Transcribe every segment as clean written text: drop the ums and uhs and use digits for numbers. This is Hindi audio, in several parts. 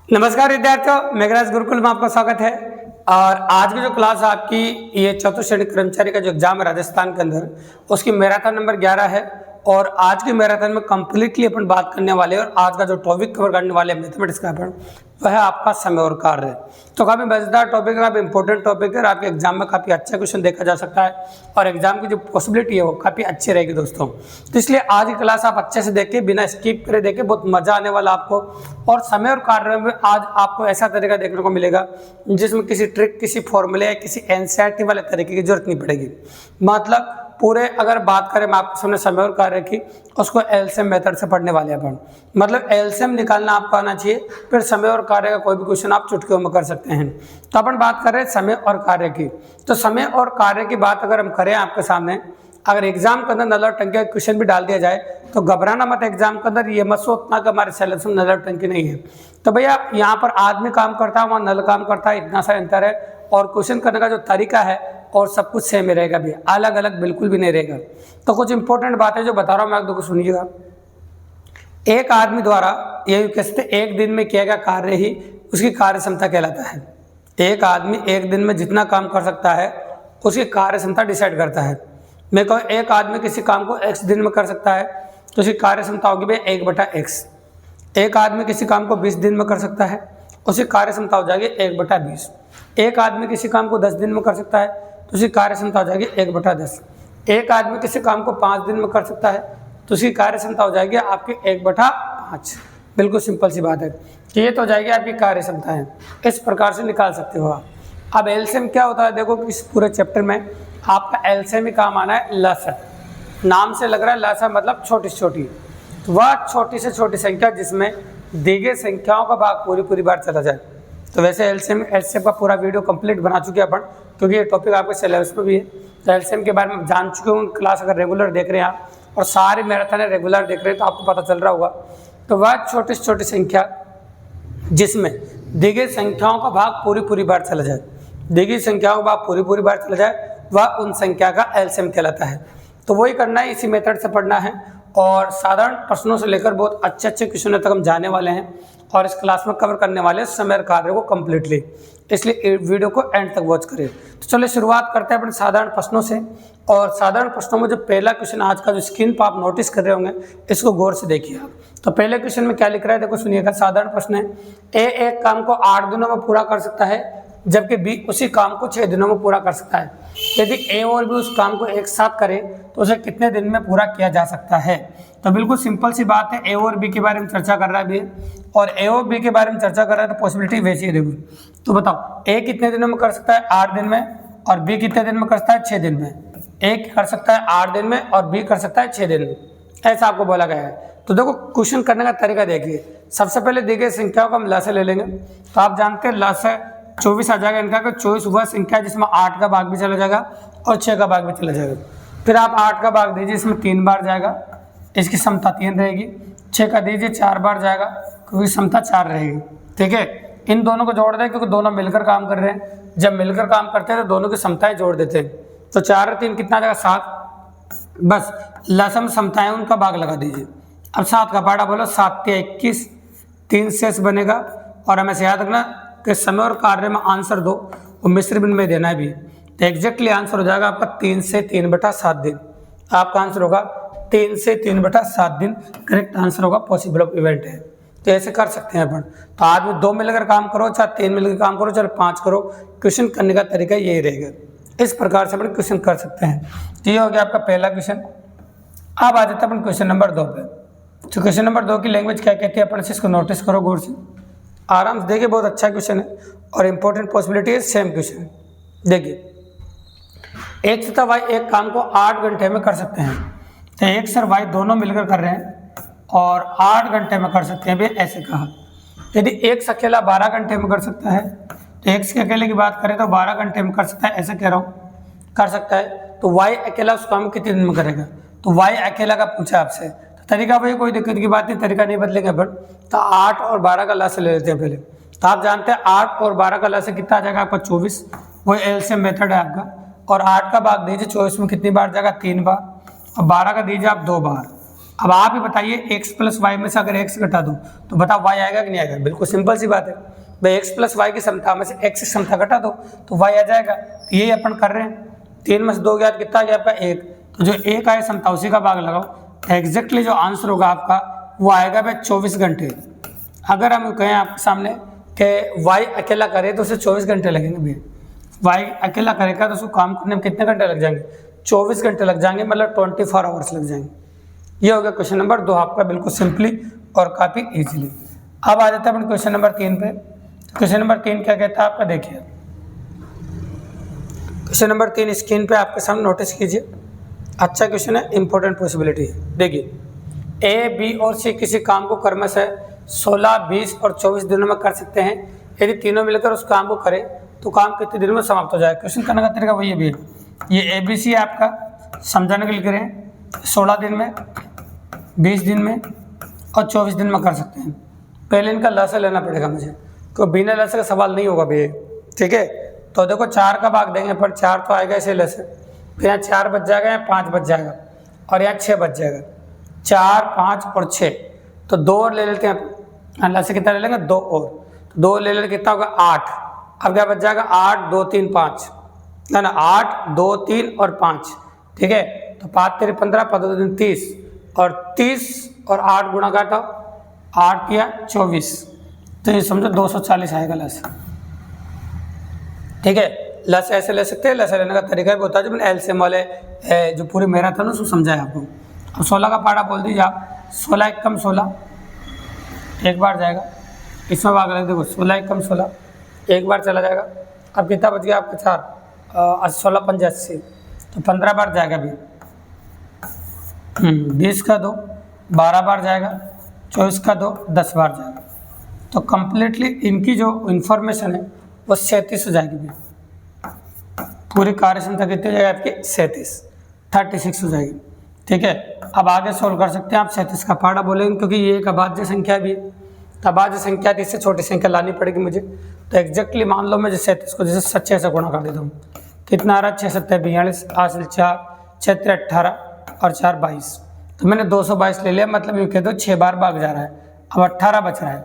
नमस्कार विद्यार्थियों, मेघराज गुरुकुल में आपका स्वागत है। और आज की जो क्लास आपकी ये चतुर्थ श्रेणी कर्मचारी का जो एग्जाम है राजस्थान के अंदर, उसकी मैराथन नंबर 11 है। और आज की मैराथन में कंप्लीटली अपन बात करने वाले हैं और आज का जो टॉपिक कवर करने वाले हैं मैथमेटिक्स का अपन, वह है आपका समय और कार्य। तो काफ़ी मजेदार टॉपिक है, काफ़ी इंपॉर्टेंट टॉपिक है और आपके एग्जाम में काफ़ी अच्छा क्वेश्चन देखा जा सकता है और एग्जाम की जो पॉसिबिलिटी है वो काफ़ी अच्छी रहेगी दोस्तों। तो इसलिए आज की क्लास आप अच्छे से देखिए, बिना स्किप करे देखिए, बहुत मजा आने वाला आपको। और समय और कार्य में आज आपको ऐसा तरीका देखने को मिलेगा जिसमें किसी ट्रिक, किसी फॉर्मूले या किसी एनसीईआरटी वाले तरीके की जरूरत नहीं पड़ेगी। मतलब पूरे अगर बात करें मैं आपके सामने समय और कार्य की, उसको एलसीएम मेथड से पढ़ने वाले अपन। मतलब एलसीएम निकालना आपको आना चाहिए, फिर समय और कार्य का कोई भी क्वेश्चन आप चुटकियों में कर सकते हैं। तो अपन बात कर रहे हैं समय और कार्य की। तो समय और कार्य की बात अगर हम करें आपके सामने, अगर एग्जाम के अंदर नल और टंकी का क्वेश्चन भी डाल दिया जाए तो घबराना मत। एग्जाम के अंदर ये मत सोचना कि हमारे सिलेबस में नल और टंकी नहीं है। तो भैया यहाँ पर आदमी काम करता है, वहाँ नल काम करता है, इतना सा अंतर है। और क्वेश्चन करने का जो तरीका है और सब कुछ सेम ही रहेगा भैया, अलग अलग बिल्कुल भी नहीं रहेगा। तो कुछ इंपॉर्टेंट बातें जो बता रहा हूँ मैं आपको सुनिएगा। एक आदमी द्वारा ये कहते एक दिन में किया गया कार्य ही उसकी कार्य क्षमता कहलाता है। एक आदमी एक दिन में जितना काम कर सकता है उसकी कार्य क्षमता डिसाइड करता है। मैं कहूँ एक आदमी किसी काम को x दिन में कर सकता है तो उसकी कार्य क्षमता होगी भाई 1/x। एक आदमी किसी काम को 20 दिन में कर सकता है, उसकी कार्य क्षमता हो जाएगी 1/20। एक आदमी किसी काम को 10 दिन में कर सकता है तो उसकी कार्य क्षमता हो जाएगी 1/10। एक आदमी किसी काम को 5 दिन में कर सकता है तो उसकी कार्य क्षमता हो जाएगी आपकी 1/5। बिल्कुल सिंपल सी बात है कि ये तो हो जाएगी आपकी कार्य क्षमता है। इस प्रकार से निकाल सकते हो आप। अब एलसीएम क्या होता है, देखो इस पूरे चैप्टर में आपका एलसीएम ही काम आना है। लसा नाम से लग रहा है, लसा मतलब छोटी से छोटी, वह छोटी से छोटी संख्या जिसमें दी गई संख्याओं का भाग पूरी बार चला जाए। तो वैसे एलसीएम का पूरा वीडियो कंप्लीट बना चुके हैं अपन, क्योंकि ये टॉपिक आपके सिलेबस में भी है। तो एलसीएम के बारे में जान चुके हो, क्लास अगर रेगुलर देख रहे हैं आप और सारी मैराथन रेगुलर देख रहे हैं तो आपको पता चल रहा होगा। तो वह छोटी से छोटी संख्या जिसमें दी गई संख्याओं का भाग पूरी बार चला जाए, दी गई संख्याओं का भाग पूरी बार चला जाए, वह उन संख्या का एलसीएम कहलाता है। तो वही करना है, इसी मेथड से पढ़ना है। और साधारण प्रश्नों से लेकर बहुत अच्छे क्वेश्चनों तक हम जाने वाले हैं और इस क्लास में कवर करने वाले हैं समय और कार्य को कम्प्लीटली। इसलिए वीडियो को एंड तक वॉच करें। तो चलिए शुरुआत करते हैं अपने साधारण प्रश्नों से। और साधारण प्रश्नों में जो पहला क्वेश्चन आज का जो स्क्रीन पर आप नोटिस कर रहे होंगे, इसको गौर से देखिए आप। तो पहले क्वेश्चन में क्या लिख रहा है, देखो सुनिएगा। साधारण प्रश्न है, ए एक काम को 8 दिनों में पूरा कर सकता है जबकि बी उसी काम को 6 दिनों में पूरा कर सकता है। यदि ए और बी उस काम को एक साथ करें तो उसे कितने दिन में पूरा किया जा सकता है। तो बिल्कुल सिंपल सी बात है, ए और बी के बारे में चर्चा कर रहा है भी, और ए और बी के बारे में चर्चा कर रहा है तो पॉसिबिलिटी वैसी है। देखो तो बताओ, ए कितने दिनों में कर सकता है 8 दिन में, और बी कितने दिन में कर सकता है 6 दिन में। ए कर सकता है 8 दिन में और बी कर सकता है 6 दिन में, ऐसा आपको बोला गया है। तो देखो क्वेश्चन करने का तरीका देखिए। सबसे पहले दी गई संख्याओं का हम लसा ले लेंगे। तो आप जानते हैं लसा 24 आ जाएगा इनका, 24 वह संख्या जिसमें 8 का भाग भी चला जाएगा और 6 का भाग भी चला जाएगा। फिर आप 8 का भाग दीजिए, इसमें 3 बार जाएगा, इसकी क्षमता 3 रहेगी। 6 का दीजिए 4 बार जाएगा क्योंकि क्षमता 4 रहेगी। ठीक है, इन दोनों को जोड़ दें क्योंकि दोनों मिलकर काम कर रहे हैं। जब मिलकर काम करते हैं तो दोनों की क्षमताएं जोड़ देते हैं। तो 4 और 3 कितना जाएगा 7। बस लसम क्षमताएं उनका भाग लगा दीजिए। अब 7 का पाड़ा बोलो, 7 के 21, 3 शेष बनेगा। और हमें से याद रखना कि समय और कार्य में आंसर दो और मिश्र भिन्न में देना है भी। तो एग्जैक्टली आंसर हो जाएगा आपका 3 से 3/7 दिन। आपका आंसर होगा 3 से 3/7 दिन करेक्ट आंसर होगा, पॉसिबल ऑफ इवेंट है। तो ऐसे कर सकते हैं अपन। तो आदमी 2 मिलकर काम करो, चाहे 3 मिलकर काम करो, चाहे 5 करो, क्वेश्चन करने का तरीका यही रहेगा। इस प्रकार से अपन क्वेश्चन कर सकते हैं। तो ये हो गया आपका पहला क्वेश्चन। अब आ जाता है अपन क्वेश्चन नंबर 2 पे। तो क्वेश्चन नंबर 2 की लैंग्वेज क्या कहती है अपन से इसको नोटिस करो गौर से, आराम से देखिए। बहुत अच्छा क्वेश्चन है और इंपॉर्टेंट पॉसिबिलिटी है, सेम क्वेश्चन है। देखिए, एक्स तथा वाई एक काम को 8 घंटे में कर सकते हैं। तो एक्स और वाई दोनों मिलकर कर रहे हैं और 8 घंटे में कर सकते हैं भी, ऐसे कहा। यदि एक्स अकेला 12 घंटे में कर सकता है, तो एक्स के अकेले की बात करें तो 12 घंटे में कर सकता है, ऐसे कह रहा हूँ, कर सकता है। तो वाई अकेला उस काम कितने दिन में करेगा। तो वाई अकेला का पूछा आपसे, तो तरीका भाई कोई दिक्कत की बात नहीं, तरीका नहीं बदलेंगे अपन। तो 8 और 12 का लसा ले लेते हैं पहले। तो आप जानते हैं 8 और 12 का लसा कितना आ जाएगा आपका 24, वही एलसीएम मेथड है आपका। और 8 का भाग दीजिए 24 में कितनी बार जाएगा 3 बार, और 12 का दीजिए आप 2 बार। अब आप ही बताइए x प्लस वाई में से अगर x घटा दूँ तो बताओ y आएगा कि नहीं आएगा? बिल्कुल सिंपल सी बात है भाई, x प्लस वाई की क्षमता में से x की क्षमता घटा दो तो y आ जाएगा। तो यही अपन कर रहे हैं। 3 में से 2 गया कितना गया आपका 1, तो जो 1 आए क्षमता उसी का भाग लगाओ। एग्जैक्टली जो आंसर होगा आपका वो आएगा भाई 24 घंटे। अगर हम कहें आपके सामने कि y अकेला करे तो उसे 24 घंटे लगेंगे भैया। y अकेला करेगा तो उसको काम करने में कितने घंटे लग जाएंगे? 24 घंटे लग जाएंगे, मतलब 24 आवर्स लग जाएंगे। ये हो गया क्वेश्चन नंबर 2 आपका, बिल्कुल सिंपली और काफ़ी इजीली। अब आ जाता है अपन क्वेश्चन नंबर 3 पे। क्वेश्चन नंबर 3 क्या कहता है आपका, देखिए क्वेश्चन नंबर 3 स्क्रीन पे आपके सामने नोटिस कीजिए। अच्छा क्वेश्चन है, इंपॉर्टेंट पॉसिबिलिटी है। देखिए ए बी और सी किसी काम को क्रमशः 16, 20 और 24 दिनों में कर सकते हैं। यदि तीनों मिलकर उस काम को करें तो काम कितने दिनों में समाप्त हो जाए? क्वेश्चन करने का तरीका वही है भैया। ये ए बी सी आपका समझाने के लिए करें 16 दिन में, 20 दिन में और 24 दिन में कर सकते हैं। पहले इनका लसा लेना पड़ेगा मुझे, क्योंकि बिना लसे का सवाल नहीं होगा भैया, ठीक है। तो देखो 4 का भाग देंगे पर 4 तो आएगा इसे लसे, फिर यहाँ 4 बच जाएगा, यहाँ 5 बच जाएगा और यहाँ 6 बच जाएगा। 4, 5 और 6, तो 2 और ले लेते हैं। लसे कितना ले लेंगे? 2 और, तो 2 ले लेते कितना होगा? 8। अब क्या बच जाएगा? 8, 2, 3, 5, ना 8, 2, 3 और 5, ठीक है। तो 5 तेरे 15, 15 दिन 30 और 30 और 8 गुणा काटा, 8 किया 24, तो ये समझो 240 आएगा लस, ठीक है। लस ऐसे ले सकते हैं। लस लेने का तरीका भी होता है जो मैंने एलसीएम वाले जो पूरे मैराथन उसको समझाया आपको। अब 16 का पारा बोल दीजिए आप। 16 एक कम 16 एक बार जाएगा, इसमें भाग लग देखो 16 एक कम 16 एक बार चला जाएगा। अब कितना बच गया आपका? 4, 16 पंजे 80, तो 15 बार जाएगा भी। 20 का 2 12 बार जाएगा, 24 का 2 10 बार जाएगा। तो कम्प्लीटली इनकी जो इन्फॉर्मेशन है वो 37 हो जाएगी भी। पूरी कार्य क्षमता कितनी हो जाएगी आपकी? 36 हो जाएगी, ठीक है। अब आगे सोल्व कर सकते हैं आप। 37 का पाड़ा बोलेंगे क्योंकि ये एक अभाज्य संख्या भी है, तो अभाज्य संख्या इससे छोटी संख्या लानी पड़ेगी मुझे। तो एग्जैक्टली मान लो मैं 37 को जैसे 6 से गुणा कर देता हूँ, कितना आ रहा है? 6 7 42, 8 4, 6 3 18 और 4 22, तो मैंने 222 ले लिया, मतलब ये कह दो 6 बार भाग जा रहा है। अब 18 बच रहा है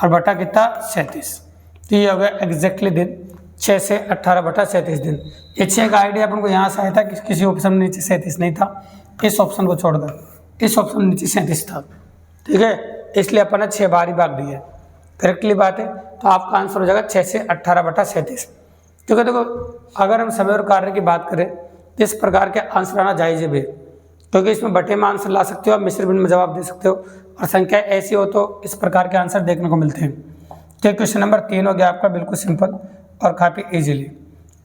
और बटा कितना? 37। तो ये हो गया एग्जैक्टली दिन 6 से 18 बटा 37 दिन। ये 6 का आइडिया अपन को यहाँ से आया था कि किसी ऑप्शन में नीचे 37 नहीं था, इस ऑप्शन को छोड़कर इस ऑप्शन में नीचे 37 था, ठीक है। इसलिए अपन ने 6 बार ही भाग दिया, करेक्टली बात है। तो आपका आंसर हो जाएगा 6 से 18 बटा 37। क्योंकि देखो अगर हम समय और कार्य की बात करें तो इस प्रकार के आंसर आना जायज़ भी है, क्योंकि इसमें बटे में आंसर ला सकते हो, आप मिश्र भिन्न में जवाब दे सकते हो, और संख्या ऐसी हो तो इस प्रकार के आंसर देखने को मिलते हैं। तो क्वेश्चन नंबर 3 हो गया आपका, बिल्कुल सिंपल और काफ़ी इजीली।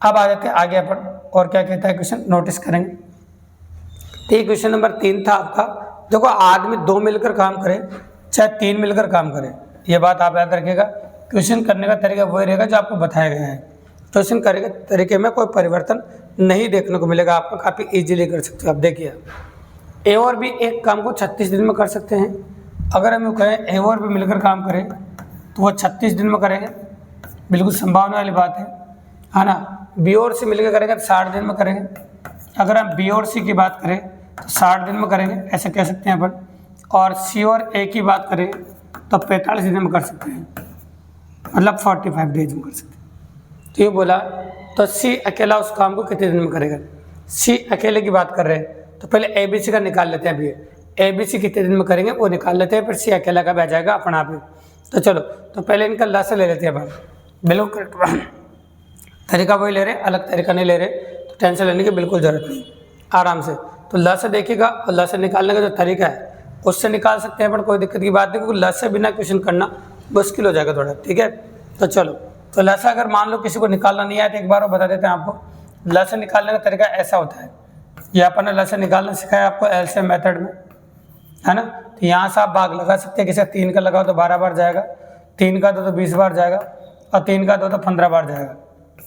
अब आ जाते हैं आगे अपन, और क्या कहता है क्वेश्चन नोटिस करेंगे। तो ये क्वेश्चन नंबर 3 था आपका। देखो आदमी 2 मिलकर काम करे चाहे 3 मिलकर काम करे, ये बात आप याद रखिएगा। क्वेश्चन करने का तरीका वही रहेगा जो आपको बताया गया है। क्वेश्चन करने के तरीके में कोई परिवर्तन नहीं देखने को मिलेगा आपको, काफ़ी इजीली कर सकते हो आप। देखिए ए और बी एक काम को 36 दिन में कर सकते हैं। अगर हम कहें ए और बी मिलकर काम करें तो वो 36 दिन में करेंगे, बिल्कुल संभावना वाली बात है ना। बी और सी मिलकर करेंगे तो 60 दिन में करेंगे। अगर हम बी और सी की बात करें तो 60 दिन में करेंगे, ऐसे कह सकते हैं अपन। और सी और ए की बात करें तो 45 दिन में कर सकते हैं, मतलब 45 डेज में कर सकते हैं। तो ये बोला, तो सी अकेला उस काम को कितने दिन में करेगा? सी अकेले की बात कर रहे हैं तो पहले ए बी सी का निकाल लेते हैं। अभी ए बी सी कितने दिन में करेंगे वो निकाल लेते हैं, फिर सी अकेला का भी आ जाएगा अपना आप ही। तो चलो, तो पहले इनका लस ले लेते हैं अपन, बिल्कुल करेक्ट तरीका वही ले रहे, अलग तरीका नहीं ले रहे, तो टेंशन लेने की बिल्कुल ज़रूरत नहीं, आराम से। तो लस देखिएगा और लस निकालने का जो तरीका है उससे निकाल सकते हैं अपन, कोई दिक्कत की बात नहीं, क्योंकि लस से बिना क्वेश्चन करना मुश्किल हो जाएगा थोड़ा, ठीक है। तो चलो, तो लस अगर मान लो किसी को निकालना नहीं आया तो एक बार वो बता देते हैं आपको। लस निकालने का तरीका ऐसा होता है, ये अपन ने लस निकालना सिखाया आपको एलसीएम मेथड में, है ना। तो यहाँ से आप भाग लगा सकते हैं, किसी 3 का लगाओ तो 12 बार जाएगा, 3 का 2 तो 20 बार जाएगा, और 3 का 2 तो 15 बार जाएगा,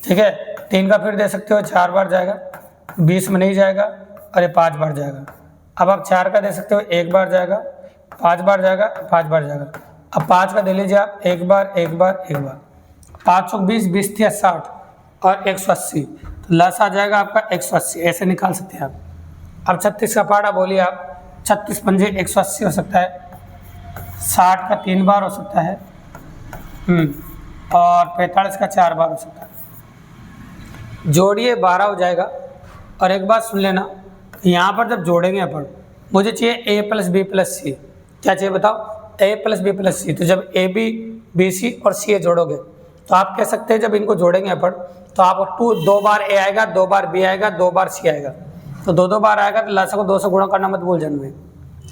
ठीक है। 3 का फिर दे सकते हो 4 बार जाएगा, 20 में नहीं जाएगा, और ये 5 बार जाएगा। अब आप 4 का दे सकते हो 1 बार जाएगा, 5 बार जाएगा, 5 बार जाएगा। अब 5 का दे लीजिए आप 1 बार 1 बार 1 बार, 5 20 20 × 60 और 180, तो लस आ जाएगा आपका 180, ऐसे निकाल सकते हैं आप। अब 36 का पार्ट आप बोलिए आप, 36 पंजे 180 हो सकता है, 60 का 3 बार हो सकता है, और 45 का 4 बार हो सकता है। जोड़िए 12 हो जाएगा। और एक बात सुन लेना, यहाँ पर जब जोड़ेंगे अपन, मुझे चाहिए a प्लस बी प्लस सी। क्या चाहिए बताओ? a प्लस बी प्लस सी। तो जब ए बी बी सी और सी ए जोड़ोगे तो आप कह सकते हैं जब इनको जोड़ेंगे अपन तो आपको 2 बार ए आएगा, 2 बार बी आएगा, 2 बार सी आएगा। तो 2 बार आएगा तो लसा को 2 से गुणा करना मत भूल जाना,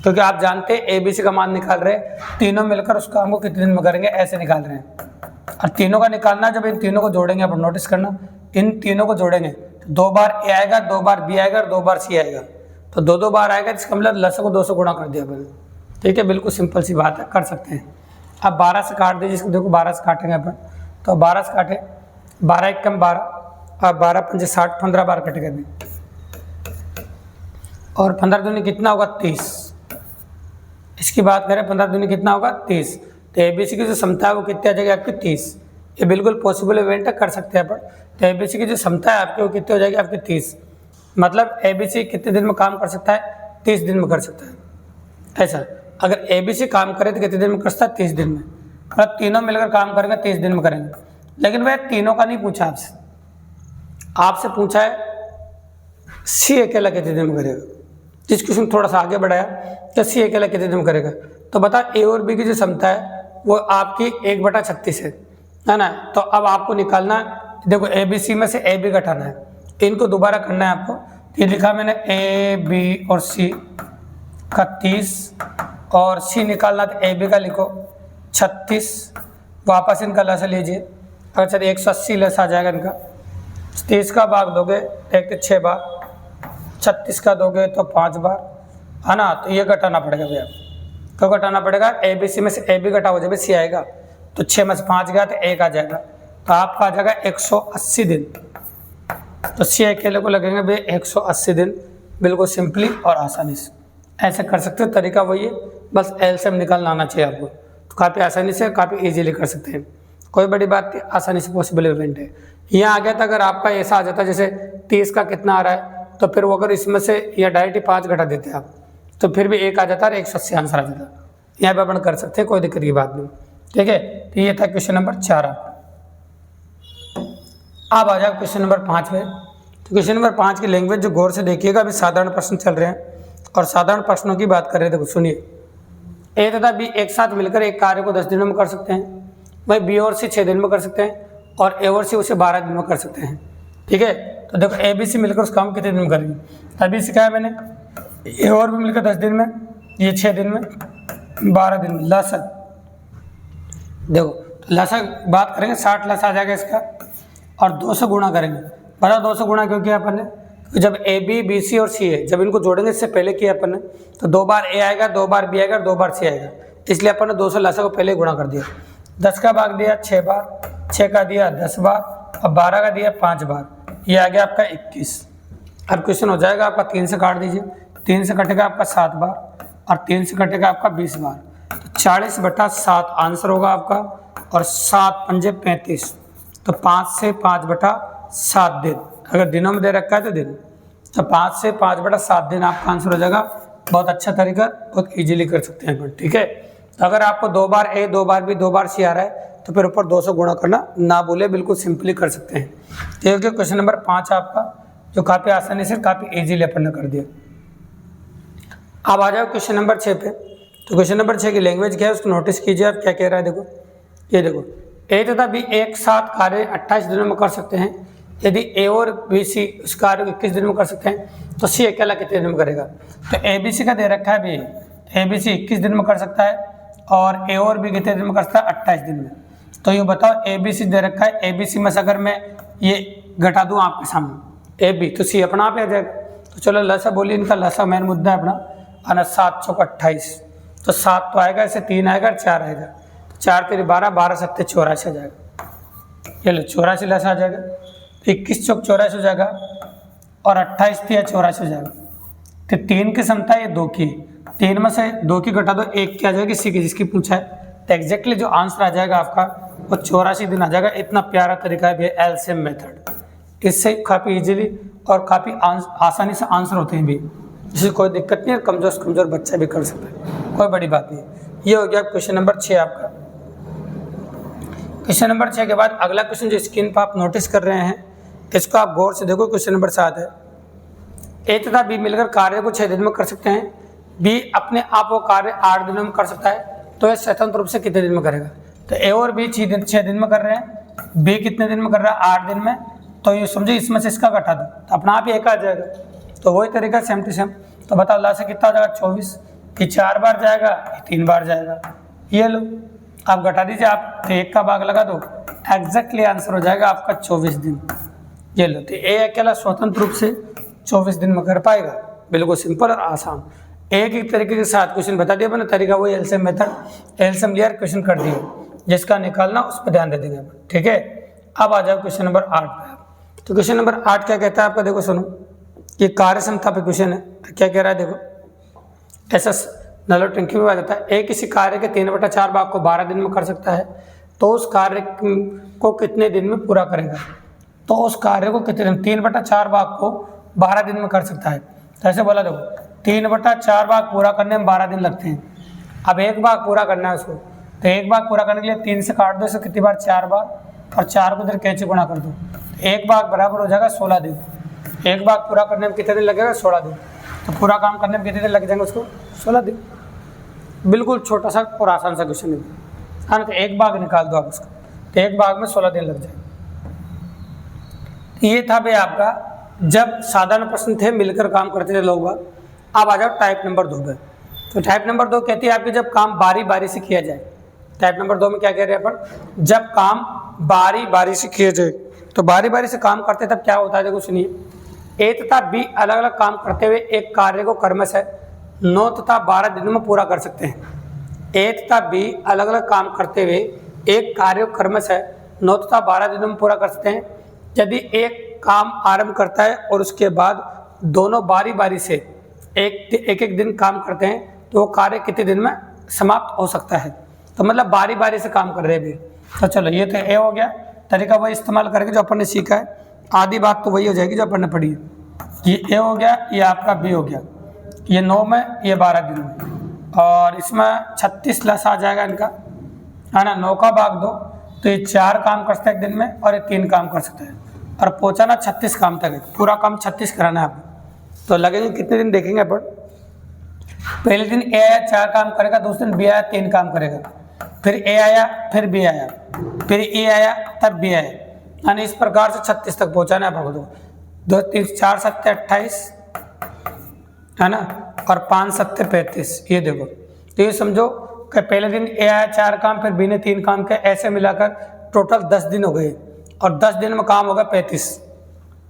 क्योंकि आप जानते हैं ए बी सी का मान निकाल रहे हैं, तीनों मिलकर उस काम को कितने दिन में करेंगे ऐसे निकाल रहे हैं। और तीनों का निकालना, जब इन तीनों को जोड़ेंगे अपन, नोटिस करना, इन तीनों को जोड़ेंगे तो 2 बार ए आएगा, 2 बार बी आएगा और 2 बार सी आएगा। तो 2 बार आएगा, इसका मतलब लसा को 2 से गुणा कर दिया मैंने। ठीक है, बिल्कुल सिंपल सी बात है, कर सकते हैं। अब 12 से काट दीजिए, इसको देखो 12 से काटेंगे अपन, तो 12 से काटे, 12 एक कम 12, अब 12 पंजे 60, 15 बार कटेगा भी, और 15 दूनी कितना होगा? 30। इसकी बात करें 15 दूनी कितना होगा? 30। तो एबीसी की जो क्षमता है वो कितनी आ जाएगी आपकी? 30। ये बिल्कुल पॉसिबल इवेंट है, कर सकते हैं अपन। तो एबीसी की जो क्षमता है आपकी वो कितनी हो जाएगी आपकी? 30। मतलब एबीसी कितने दिन में काम कर सकता है? 30 दिन में कर सकता है। ऐसा अगर एबीसी काम करे तो कितने दिन में कर सकता है? 30 दिन में। मतलब तीनों मिलकर काम करेंगे 30 दिन में करेंगे। लेकिन वह तीनों का नहीं पूछा आपसे, आपसे पूछा है सी अकेला कितने दिन में करेगा। जिस क्वेश्चन थोड़ा सा आगे बढ़ाया तो सी अकेला कितने दिन में करेगा। तो बता ए और बी की जो क्षमता है वो आपकी 1/36 है ना। तो अब आपको निकालना है, देखो ए बी सी में से ए बी घटाना है, इनको दोबारा करना है आपको। ये लिखा मैंने ए बी और सी का 30, और सी निकालना तो ए बी का लिखो 36, वापस इनका लसा लीजिए। अगर चलिए 180 लस आ जाएगा इनका। 30 का भाग दोगे एक 6 बार, 36 का दोगे तो 5 बार, है ना। तो ये घटाना पड़ेगा भैया, क्यों घटाना पड़ेगा? ए बी सी में से ए बी घटाओ, जब सी आएगा तो 6 में से 5 गया तो 1 आ जाएगा, तो आपका आ जाएगा 180 दिन। तो सी अकेले को लगेंगे भैया 180 दिन, बिल्कुल सिंपली और आसानी से ऐसे कर सकते हो। तरीका वही है, बस एलसीएम निकालना आना चाहिए आपको। तो काफ़ी आसानी से, काफ़ी इजीली कर सकते हैं, कोई बड़ी बात नहीं, आसानी से पॉसिबल इवेंट है। यहाँ आ गया था, अगर आपका ऐसा आ जाता जैसे 30 का कितना आ रहा है, तो फिर वो अगर इसमें से या डायरेक्ट ही 5 घटा देते आप तो फिर भी 1 आ जाता और 180 आंसर आ जाता। यहाँ पे अपन कर सकते हैं, कोई दिक्कत की बात नहीं। ठीक है, तो ये था क्वेश्चन नंबर 4। अब आ जाओ क्वेश्चन नंबर 5 पे। तो क्वेश्चन नंबर 5 की लैंग्वेज जो गौर से देखिएगा, अभी साधारण प्रश्न चल रहे हैं और साधारण प्रश्नों की बात कर रहे थे। देखो सुनिए, ए तथा बी एक साथ मिलकर एक कार्य को 10 दिनों में कर सकते हैं, वही बी और सी 6 दिन में कर सकते हैं, और ए और सी उसे 12 दिन में कर सकते हैं। ठीक है, तो देखो ए बी सी मिलकर उस काम को कितने दिन में करेंगे। तभी सिखाया मैंने, ए और भी मिलकर 10 दिन में, ये 6 दिन में, 12 दिन में। लसा देखो, तो लसा बात करेंगे 60 लसा आ जाएगा इसका, और 2 से गुणा करेंगे। पता 2 से गुणा क्यों किया अपन ने? तो जब ए बी बी सी और सी है, जब इनको जोड़ेंगे इससे पहले किया अपन ने, तो 2 बार ए आएगा, 2 बार बी आएगा, 2 बार सी आएगा, इसलिए अपन ने 2 से लसा को पहले गुणा कर दिया। 10 का भाग दिया 6 बार, 6 का दिया 10 बार, और 12 का दिया 5 बार, ये आ गया आपका 21। अब क्वेश्चन हो जाएगा आपका 3 से काट दीजिए, 3 से कटेगा आपका 7 बार, और 3 से कटेगा आपका 20 बार, तो 40/7 आंसर होगा आपका। और 7 पंजे 35, तो 5 से 5/7 दिन, अगर दिनों में दे रखा है तो दिन, तो 5 से 5/7 दिन आपका आंसर हो जाएगा। बहुत अच्छा तरीका, बहुत इजीली कर सकते हैं अपन। ठीक है, तो अगर आपको 2 बार ए, 2 बार बी, 2 बार सी आ रहा है तो फिर ऊपर 2 से गुणा करना ना भूले, बिल्कुल सिंपली कर सकते हैं। ठीक है, क्वेश्चन नंबर 5 आपका, जो काफ़ी आसानी से, काफ़ी इजीली अपन ने कर दिया। अब आ जाओ क्वेश्चन नंबर 6 पे। तो क्वेश्चन नंबर 6 की लैंग्वेज क्या है उसको नोटिस कीजिए आप, क्या कह रहा है। देखो, ये देखो, ए तथा बी एक साथ कार्य 28 दिनों में कर सकते हैं। यदि ए और बी सी उस कार्य को 21 दिन में कर सकते हैं, तो सी अकेला कितने दिन में करेगा। तो ए बी सी का दे रखा है भी, ए बी सी 21 दिन में कर सकता है, और ए और बी कितने दिन में कर सकता है? 28 दिन में। तो ये बताओ, ए बी सी दे रखा है, ए बी सी में से अगर मैं ये घटा दूँ आपके सामने ए बी, तो सी अपना आप आ जाएगा। तो चलो लसा बोलिए, इनका लसा मेन मुद्दा है अपना, आना 7 चौक 28, तो 7 तो आएगा, ऐसे 3 आएगा और 4 आएगा, 4 तेरी 12, 12 सत्ते 84 आ जाएगा। ये लो 84 लसा आ जाएगा, तो 21 चौक 84 हो जाएगा, और 28 तिया 84 हो जाएगा। तो 3 की क्षमता है, ये 2 की, 3 में से 2 की घटा दो, 1 की आ जाएगी, इसी की जिसकी पूछा है। तो एग्जैक्टली जो आंसर आ जाएगा आपका वो 84 दिन आ जाएगा। इतना प्यारा तरीका है भैया एलसीएम मेथड, इससे काफ़ी इजीली और काफ़ी आसानी से आंसर होते हैं भी। जिससे कोई दिक्कत नहीं है, कमज़ोर से कमज़ोर बच्चा भी कर सकता है, कोई बड़ी बात नहीं। ये हो गया क्वेश्चन नंबर 6 आपका। क्वेश्चन नंबर 6 के बाद अगला क्वेश्चन जो स्क्रीन पर आप नोटिस कर रहे हैं, इसको आप गौर से देखो। क्वेश्चन नंबर 7 है, ए तथा बी मिलकर कार्य को 6 दिन में कर सकते हैं। बी अपने आप वो कार्य 8 दिनों में कर सकता है, तो ये स्वतंत्र रूप से कितने दिन में करेगा? तो ए और बी 6 दिन में कर रहे हैं, बी कितने दिन में कर रहा है? 8 दिन में। तो ये समझो इसमें से इसका घटा दो, तो अपना आप ही एक आ जाएगा। तो वही तरीका सेम टू सेम। तो बताओ ला से कितना हो जाएगा? 24। ये 4 बार जाएगा, ये 3 बार जाएगा। ये लो आप घटा दीजिए, आप तो 1 का भाग लगा दो, एग्जैक्टली आंसर हो जाएगा आपका 24 दिन। ये लो, तो ए अकेला स्वतंत्र रूप से 24 दिन में कर पाएगा। बिल्कुल सिंपल और आसान। एक ही तरीके के साथ क्वेश्चन बता दिया मैंने, तरीका वही एलसीएम मेथड, एलसीएम लिया क्वेश्चन कर दिया, जिसका निकालना उस पर ध्यान दे देंगे। ठीक है, अब आ जाओ क्वेश्चन नंबर 8 पे। तो क्वेश्चन नंबर 8 क्या कहता है आपका? देखो सुनो, ये कार्य क्षमता पे क्वेश्चन है। क्या कह रहा है? देखो, ऐसा नल और टंकी में आ जाता है। एक किसी कार्य के 3/4 भाग को 12 दिन में कर सकता है, तो उस कार्य को कितने दिन में पूरा करेगा? तो उस कार्य को कितने दिन? 3/4 भाग को 12 दिन में कर सकता है। तो ऐसे बोला, देखो 3/4 भाग पूरा करने में 12 दिन लगते हैं। अब एक भाग पूरा करना है उसको, तो एक भाग पूरा करने के लिए 3 से काट दो, इसे कितनी बार? 4 बार, और 4 को इधर कैसे गुणा कर दो, एक भाग बराबर हो जाएगा 16 दिन। एक भाग पूरा करने में कितने दिन लगेगा? 16 दिन। तो पूरा काम करने में कितने दिन लग जाएंगे उसको? 16 दिन। बिल्कुल छोटा सा और आसान सा क्वेश्चन है ना। तो एक भाग निकाल दो आप उसका, तो एक भाग में 16 दिन लग जाएंगे। ये था भाई आपका जब साधारण प्रश्न थे, मिलकर काम करते थे लोग। अब आ जाओ टाइप नंबर 2 पे। तो टाइप नंबर 2 कहती है आपकी जब काम बारी बारी से किया जाए। टाइप नंबर 2 में क्या कह रहे हैं अपन? जब काम बारी बारी से किया जाए। तो बारी बारी से काम करते तब क्या होता है? देखो सुनिए, ए तथा बी अलग अलग काम करते हुए एक कार्य को क्रमशः 9 तथा 12 दिनों में पूरा कर सकते हैं। ए तथा बी अलग अलग काम करते हुए एक कार्य को क्रमशः 9 तथा 12 दिनों में पूरा कर सकते हैं। यदि एक काम आरंभ करता है और उसके बाद दोनों बारी बारी से एक दिन काम करते हैं, तो वो कार्य कितने दिन में समाप्त हो सकता है? तो मतलब बारी बारी से काम कर रहे हैं भी। तो चलो, ये तो ए हो गया। तरीका वही इस्तेमाल करके जो अपन ने सीखा है, आधी बात तो वही हो जाएगी जो अपन ने पढ़ी है। ये ए हो गया, ये आपका बी हो गया, ये 9 में, ये 12 दिन में, और इसमें 36 लस आ जाएगा इनका, है ना। 9 का भाग 2, तो ये 4 काम कर सकता है एक दिन में, और ये 3 काम कर सकता है, और पहुँचाना 36 काम तक है। पूरा काम 36 कराना है आपको। तो लगेंगे कितने दिन देखेंगे अपन? पहले दिन ए आया 4 काम करेगा, दूसरे दिन बी आया 3 काम करेगा, फिर ए आया, फिर बी आया, फिर ए आया, तब बी आया, यानी इस प्रकार से 36 तक पहुंचाना है आपको। 2 3 4 7 28, है ना, और 5 7 35। ये देखो, तो ये समझो कि पहले दिन ए आया 4 काम, फिर बी ने 3 काम किया, ऐसे मिलाकर टोटल 10 दिन हो गए, और 10 दिन में काम होगा 35।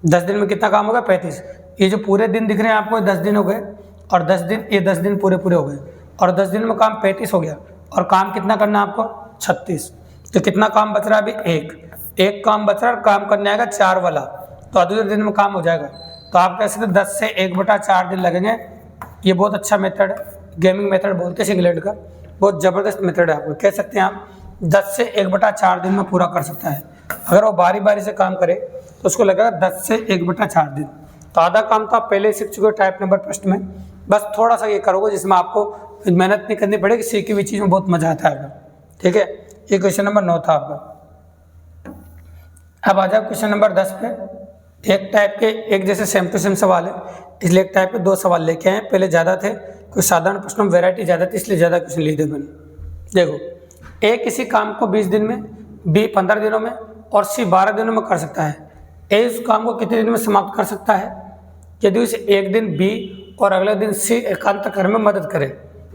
10 दिन में कितना काम होगा? 35। ये जो पूरे दिन दिख रहे हैं आपको, 10 दिन हो गए, और 10 दिन, ये 10 दिन पूरे हो गए, और 10 दिन में काम 35 हो गया, और काम कितना करना है आपको? 36। तो कितना काम बच रहा है अभी? एक काम बच रहा है, और काम करने आएगा 4 वाला, तो अगले दिन में काम हो जाएगा। तो आप कह सकते 10 से 1/4 दिन लगेंगे। ये बहुत अच्छा मेथड है, गेमिंग मेथड बोलते हैं इंग्लैंड का, बहुत ज़बरदस्त मेथड है। आपको कह सकते हैं आप 10 से 1/4 दिन में पूरा कर सकता है। अगर वो बारी बारी से काम करे तो उसको लगेगा 10 से 1/4 दिन। तो आधा काम तो आप पहले ही सीख चुके हो टाइप नंबर प्रश्न में, बस थोड़ा सा ये करोगे जिसमें आपको मेहनत नहीं करनी पड़ेगी, सीखी हुई चीज़ में बहुत मजा आता है। ठीक है, ये क्वेश्चन नंबर 9 था आपका। अब आ जाओ क्वेश्चन नंबर 10 पे। एक टाइप के एक जैसे सेम टू सेम सवाल है, इसलिए एक टाइप के 2 सवाल लेके आए। पहले ज़्यादा थे, कुछ साधारण प्रश्नों में वैरायटी ज़्यादा थी, इसलिए ज़्यादा क्वेश्चन लिए थे मैंने। देखो, ए किसी काम को 20 दिन में, बी 15 दिनों में, और सी 12 दिनों में कर सकता है। ए उस काम को कितने दिन में समाप्त कर सकता है? यदि उसे एक दिन बी और अगले दिन सी एकांत करने में मदद करे।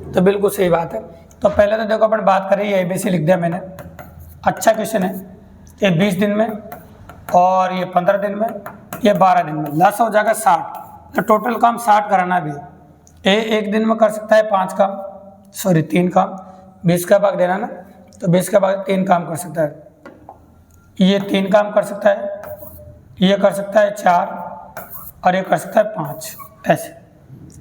तो बिल्कुल सही बात है। तो पहले तो देखो अपन बात करें, ये ABC लिख दिया मैंने, अच्छा क्वेश्चन है। ये 20 दिन में, और ये 15 दिन में, ये 12 दिन में, लस हो जाएगा 60। तो टोटल काम 60 कराना भी है। ए एक दिन में कर सकता है 3 काम, 20 का भाग देना ना, तो 20 का भाग 3 काम कर सकता है। ये 3 काम कर सकता है, ये कर सकता है 4, और ये कर सकता है 5, ऐसे।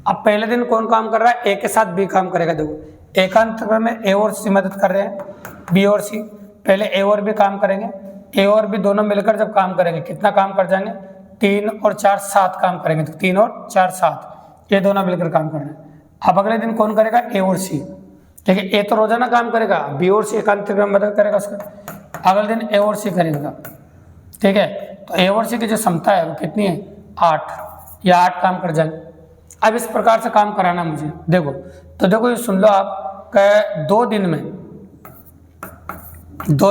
अब पहले दिन कौन काम कर रहा है? ए के साथ बी काम करेगा। देखो, एकांत क्रम में ए और सी मदद कर रहे हैं, बी और सी। पहले ए और बी काम करेंगे, ए और बी दोनों मिलकर जब काम करेंगे कितना काम कर जाएंगे? 3 और 4 7 काम करेंगे। तो 3 और 4 7, ये दोनों मिलकर काम कर रहे हैं। अब अगले दिन कौन करेगा, ए और सी। ठीक है, ए तो रोजाना काम करेगा, बी और सी एकांतर क्रम बदल करेगा उसका। अगले दिन ए और सी करेगा। ठीक है, तो ए और सी की जो क्षमता है वो कितनी है, 8, या 8 काम कर जाए। अब इस प्रकार से काम कराना मुझे, देखो तो देखो ये सुन लो आप, 2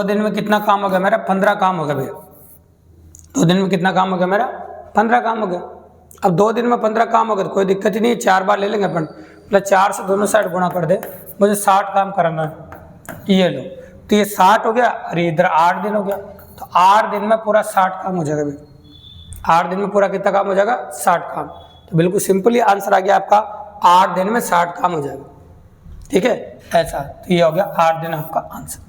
दिन में कितना काम हो गया मेरा, 15 काम हो गया भैया। 2 दिन में कितना काम हो गया मेरा, 15 काम हो गया। अब 2 दिन में 15 काम हो गया तो कोई दिक्कत ही नहीं है, 4 बार ले लेंगे अपन, मतलब 4 से दोनों साइड गुणा कर दे, मुझे 60 काम कराना है। ये लो, तो ये 60 हो गया और इधर 8 दिन हो गया, तो 8 दिन में पूरा 60 काम हो जाएगा भैया। 8 दिन में पूरा कितना काम हो जाएगा, 60 काम। तो बिल्कुल सिंपली आंसर आ गया आपका, 8 दिन में 60 काम हो जाएगा। ठीक है, ऐसा, तो ये हो गया 8 दिन आपका आंसर।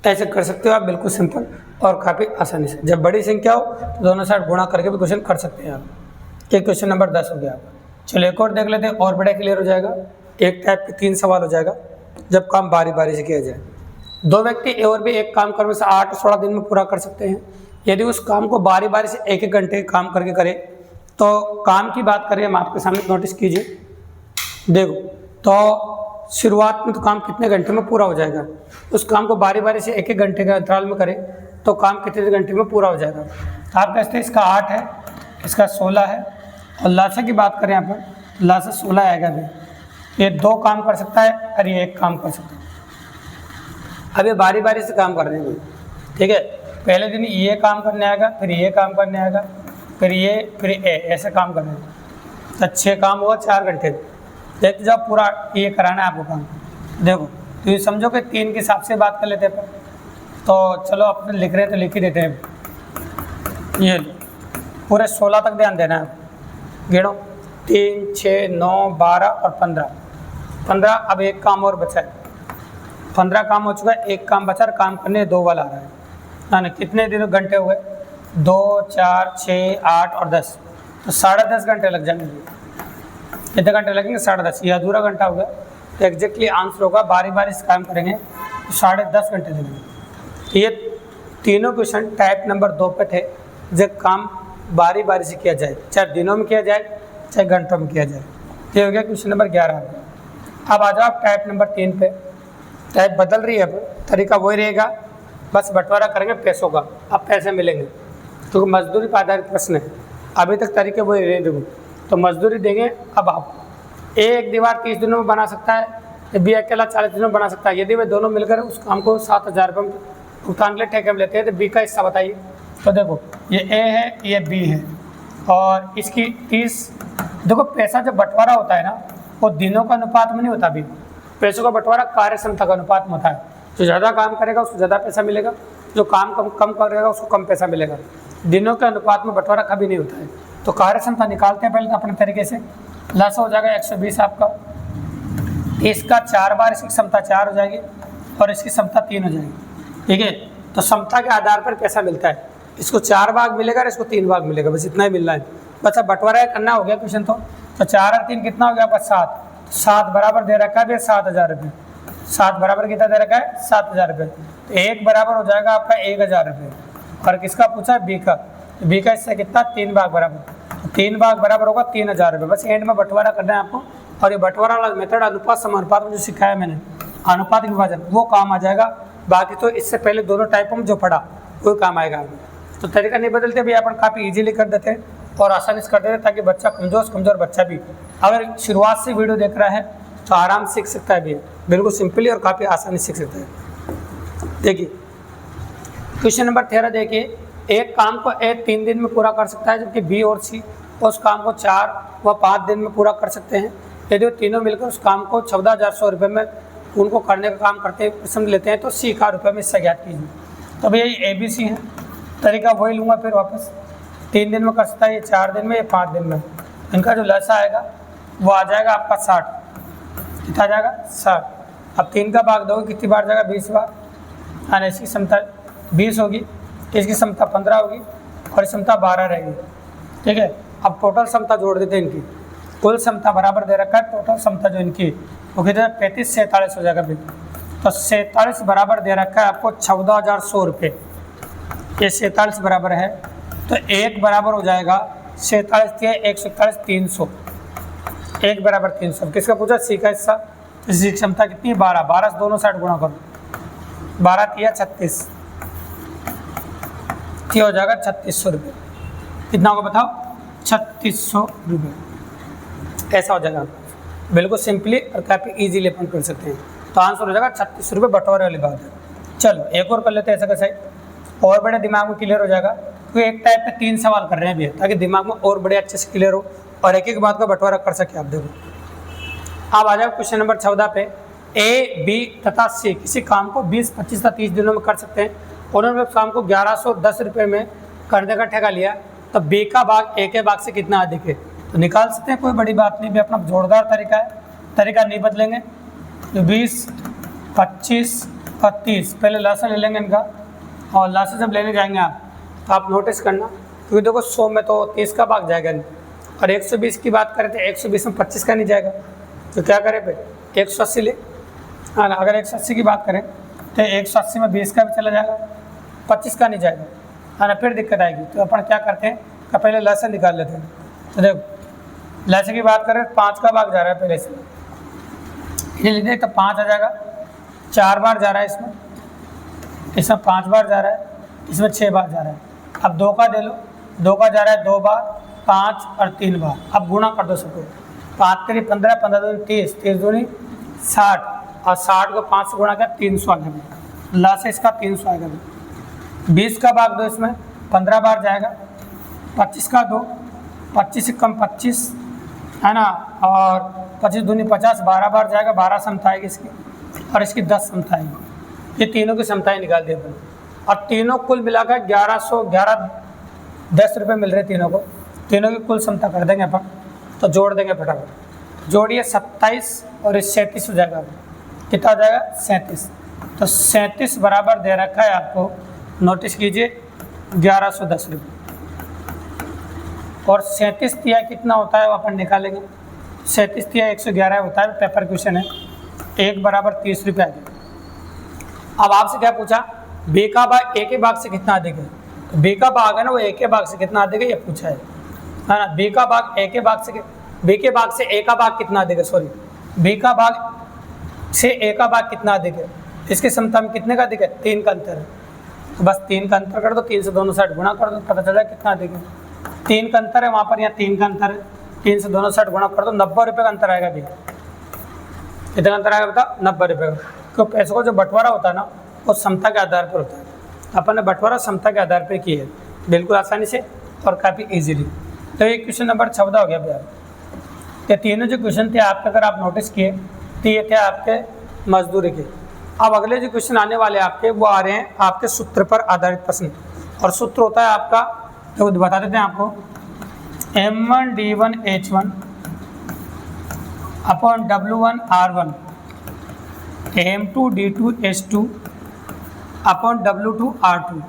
ऐसे कर सकते हो आप, बिल्कुल सिंपल और काफ़ी आसानी से। जब बड़ी संख्या हो तो दोनों साइड गुणा करके भी क्वेश्चन कर सकते हैं आप। ये क्वेश्चन नंबर 10 हो गया आपका। चलो एक और देख लेते हैं, और बड़ा क्लियर हो जाएगा। एक टाइप के 3 सवाल हो जाएगा जब काम बारी बारी से किया जाए। 2 व्यक्ति ए और बी एक काम करने से 8 और 16 दिन में पूरा कर सकते हैं। यदि उस काम को बारी बारी से 1-1 घंटे काम करके करें तो काम की बात करें, हम आपके सामने नोटिस कीजिए। देखो तो शुरुआत में तो काम कितने घंटे में पूरा हो जाएगा, उस काम को बारी बारी से 1-1 घंटे के अंतराल में करें तो काम कितने घंटे में पूरा हो जाएगा। तो आप कहते हैं इसका 8 है, इसका 16 है, और लासा की बात करें यहाँ पर, लासा 16 आएगा भी। ये 2 काम कर सकता है और ये 1 काम कर सकता है। अब ये बारी बारी से काम कर रहे हैं। ठीक है, पहले दिन ये काम करने आएगा, फिर ये काम करने आएगा, फिर ये, फिर ऐसे काम करने। तो 6 काम हुआ 4 घंटे। देखते जाओ, पूरा ये कराना है आपको काम। देखो तो ये समझो कि 3 के हिसाब से बात कर लेते हैं। तो चलो अपने लिख रहे हैं तो लिख ही देते हैं। ये पूरे 16 तक ध्यान देना है, गिनो 3, 6, 9, 12 और 15। अब 1 काम और बचा है। 15 काम हो चुका है, 1 काम बचा, काम करने 2 वाला आ रहा है। यानी कितने दिन घंटे हुए, 2, 4, 6, 8 और 10, तो 10.5 घंटे लग जाएंगे। कितने घंटे लगेंगे, 10.5। ये अधूरा घंटा हो गया, तो एग्जैक्टली आंसर होगा बारी बारी से काम करेंगे तो 10.5 घंटे लगेंगे। तो ये तीनों क्वेश्चन टाइप नंबर 2 पे थे, जब काम बारी बारी से किया जाए, चाहे दिनों में किया जाए चाहे घंटों में किया जाए। ये हो गया क्वेश्चन नंबर 11। अब आ जाओ टाइप नंबर 3 पे। टाइप बदल रही है, अब तरीका वही रहेगा, बस बंटवारा करेंगे पैसों का। अब पैसे मिलेंगे क्योंकि मजदूरी पर आधारित प्रश्न है। अभी तक तरीके वही रहे, देखो तो मजदूरी देंगे। अब आप एक दीवार 30 दिनों में बना सकता है, बी अकेला 40 दिनों में बना सकता है। यदि वे दोनों मिलकर उस काम को 7,000 रुपये भुगतान के लिए ठेके में लेते हैं तो बी का हिस्सा बताइए। तो देखो ये ए है, ये बी है, और इसकी 30। देखो पैसा जब बंटवारा होता है ना, वो दिनों का अनुपात में नहीं होता। भी पैसों का बंटवारा कार्य क्षमता का अनुपात में होता है। जो ज़्यादा काम करेगा उसको ज़्यादा पैसा मिलेगा, जो काम कम करेगा उसको कम पैसा मिलेगा। दिनों के अनुपात में बंटवारा कभी नहीं होता है। तो कार्य क्षमता निकालते हैं पहले तो अपने तरीके से। लासा हो जाएगा 120 आपका, इसका 4 बार इसकी क्षमता 4 हो जाएगी और इसकी क्षमता 3 हो जाएगी। ठीक है, तो क्षमता के आधार पर पैसा मिलता है। इसको 4 भाग मिलेगा और इसको 3 भाग मिलेगा, बस इतना ही मिलना है। बस अब बंटवारा करना हो गया क्वेश्चन। तो 4 और 3 कितना हो गया, बस 7। 7 बराबर दे रखा है 7,000 रुपये। 7 बराबर कितना दे रखा है, 7,000 रुपये। तो 1 बराबर हो जाएगा आपका 1,000 रुपये। और किसका पूछा, बी का। बी का इससे कितना, 3 भाग बराबर। 3 भाग बराबर होगा 3,000 रुपये। बस एंड में बंटवारा करना है आपको। और ये बंटवारा वाला मेथड अनुपात समानुपात में जो सिखाया मैंने, अनुपात विभाजन, वो काम आ जाएगा। बाकी तो इससे पहले दोनों टाइपों में जो पढ़ा वो काम आएगा आपको। तो तरीका नहीं बदलते भी, अपन काफ़ी इजीली कर देते हैं और आसानी से कर देते हैं, ताकि बच्चा कमज़ोर बच्चा भी अगर शुरुआत से वीडियो देख रहा है तो आराम से सीख सकता है भी, बिल्कुल सिंपली और काफ़ी आसानी से सीख सकता है। देखिए क्वेश्चन नंबर 13 देखिए, एक काम को ए 3 दिन में पूरा कर सकता है, जबकि बी और सी उस काम को 4 व 5 दिन में पूरा कर सकते हैं। यदि वो तीनों मिलकर उस काम को 14,100 रुपये में उनको करने का काम करते हैं, समझ लेते हैं, तो सी का रुपये में इससे ज्ञात कीजिए। तो भैया ये ABC है, तरीका वही लूँगा फिर वापस। 3 दिन में कर सकता है, ये 4 दिन में, ये 5 दिन में। इनका जो लसा आएगा वो आ जाएगा आपका 60। कितना आ जाएगा, 60। अब 3 का भाग दोगे कितनी बार जाएगा, 20 बार। यानी इसकी क्षमता 20 होगी, इसकी क्षमता 15 होगी और क्षमता 12 रहेगी। ठीक है, अब टोटल क्षमता जोड़ देते हैं इनकी। कुल क्षमता बराबर दे रखा है, टोटल क्षमता जो इनकी वो कितना, 35 से 47 हो जाएगा। फिर तो 47 बराबर दे रखा है आपको 14,100 रुपये। ये 47 बराबर है, तो 1 बराबर हो जाएगा 47 के 147 300। 1 बराबर 300। किसका पूछा? सी का हिस्सा। इसकी क्षमता कितनी है? 12। 12 से दोनों साइड गुणा करो, 12 तिया 36, ये हो जाएगा 3600 रुपये। कितना होगा बताओ? 3600 रुपये। ऐसा हो जाएगा, बिल्कुल सिंपली और काफ़ी इजीली अपन कर सकते हैं। तो आंसर हो जाएगा 3600 रुपये, बंटवारे वाली बात है। चलो एक और कर लेते हैं ऐसा कैसा है, और बड़े दिमाग में क्लियर हो जाएगा, क्योंकि एक टाइप पे 3 सवाल कर रहे हैं भैया, ताकि दिमाग में और बड़े अच्छे से क्लियर हो और एक एक बात का बंटवारा कर सके आप। देखो अब आ जाओ क्वेश्चन नंबर 14 पे। ए, बी तथा सी किसी काम को 20, 25 या 30 दिनों में कर सकते हैं। उन्होंने काम को 1110 रुपये में करने का ठेका लिया, तो बी का भाग ए के भाग से कितना अधिक है? तो निकाल सकते हैं, कोई बड़ी बात नहीं भी, अपना जोरदार तरीका है, तरीका नहीं बदलेंगे। तो 20, 25 और 30 पहले लासा ले लेंगे इनका, और लासा जब लेने जाएंगे आप तो आप नोटिस करना, क्योंकि देखो 100 में तो 30 का भाग जाएगा नहीं, और 120 की बात करें तो 120 में 25 का नहीं जाएगा, तो क्या करें फिर 180 ले। हाँ ना, अगर 180 की बात करें तो 180 में 20 का भी चला जाएगा, 25 का नहीं जाएगा, है ना, फिर दिक्कत आएगी। तो अपन क्या करते हैं कि पहले लहसन निकाल लेते हैं। तो देखो लहसन की बात करें 5 का भाग जा रहा है पहले से, ये लीजिए तो 5 आ जाएगा, 4 बार जा रहा है इसमें 5 बार जा रहा है, इसमें 6 बार जा रहा है। अब 2 का दे लो, 2 का जा रहा है 2 बार, 5 और 3 बार। अब गुणा कर दो सबको, 5 3 15, 15 दूनी 30, 30 दूनी 60, और 60 को 5 से गुणा कर 300 आ गया, ला से इसका 300 आएगा। 20 का भाग दो, इसमें 15 बार जाएगा, 25 का दो, 25 से कम 25, है ना, और 25 दूनी 50, 12 बार जाएगा, 12 समता आएगी इसकी, और इसकी 10 समता आएगी। ये तीनों की समताएँ निकाल दी अपन, और तीनों कुल मिलाकर 1110 रुपये मिल रहे तीनों को। तीनों की कुल समता कर देंगे अपन, तो जोड़ देंगे फटाफट। जोड़िए 27 और इस 37 हो जाएगा, कितना हो जाएगा 37। तो 37 बराबर दे रखा है आपको, नोटिस कीजिए 1110 रुपये, और 37 तिया कितना होता है वो अपन निकालेंगे। 37 तिया 111 होता है, पेपर क्वेश्चन है, 1 बराबर 30 रुपये आ गया। अब आपसे क्या पूछा? बी का भाग ए के भाग से कितना अधिक है? तो बी का भाग है ना वो ए के भाग से कितना अधिक है ये पूछा है ना। बी का भाग ए के भाग से, बी के भाग से ए का भाग कितना अधिक है, सॉरी बी का भाग से ए का भाग कितना अधिक है? इसके समता में कितने का अधिक है? 3 का अंतर है, तो बस 3 का अंतर कर दो, 3 से दोनों साइड गुणा कर दो, पता चला कितना अधिक है। 3 का अंतर है वहाँ पर, यहाँ 3 का अंतर है, 3 से दोनों साइड गुणा कर दो, 90 रुपये का अंतर आएगा। भी कितना अंतर आएगा बता? 90 रुपये का। क्योंकि पैसों का जो बंटवारा होता है ना वो समता के आधार पर होता है, अपन ने बंटवारा समता के आधार पर किया है, बिल्कुल आसानी से और काफ़ी इजीली। तो ये क्वेश्चन नंबर 14 हो गया भैया। ये तीनों जो क्वेश्चन थे आपके, अगर आप नोटिस किए तो ये थे आपके मजदूरी के। अब अगले जो क्वेश्चन आने वाले आपके वो आ रहे हैं आपके सूत्र पर आधारित प्रश्न, और सूत्र होता है आपका, तो बता देते हैं आपको, M1 D1 H1 upon W1 R1 M2 D2 H2 upon W2 R2।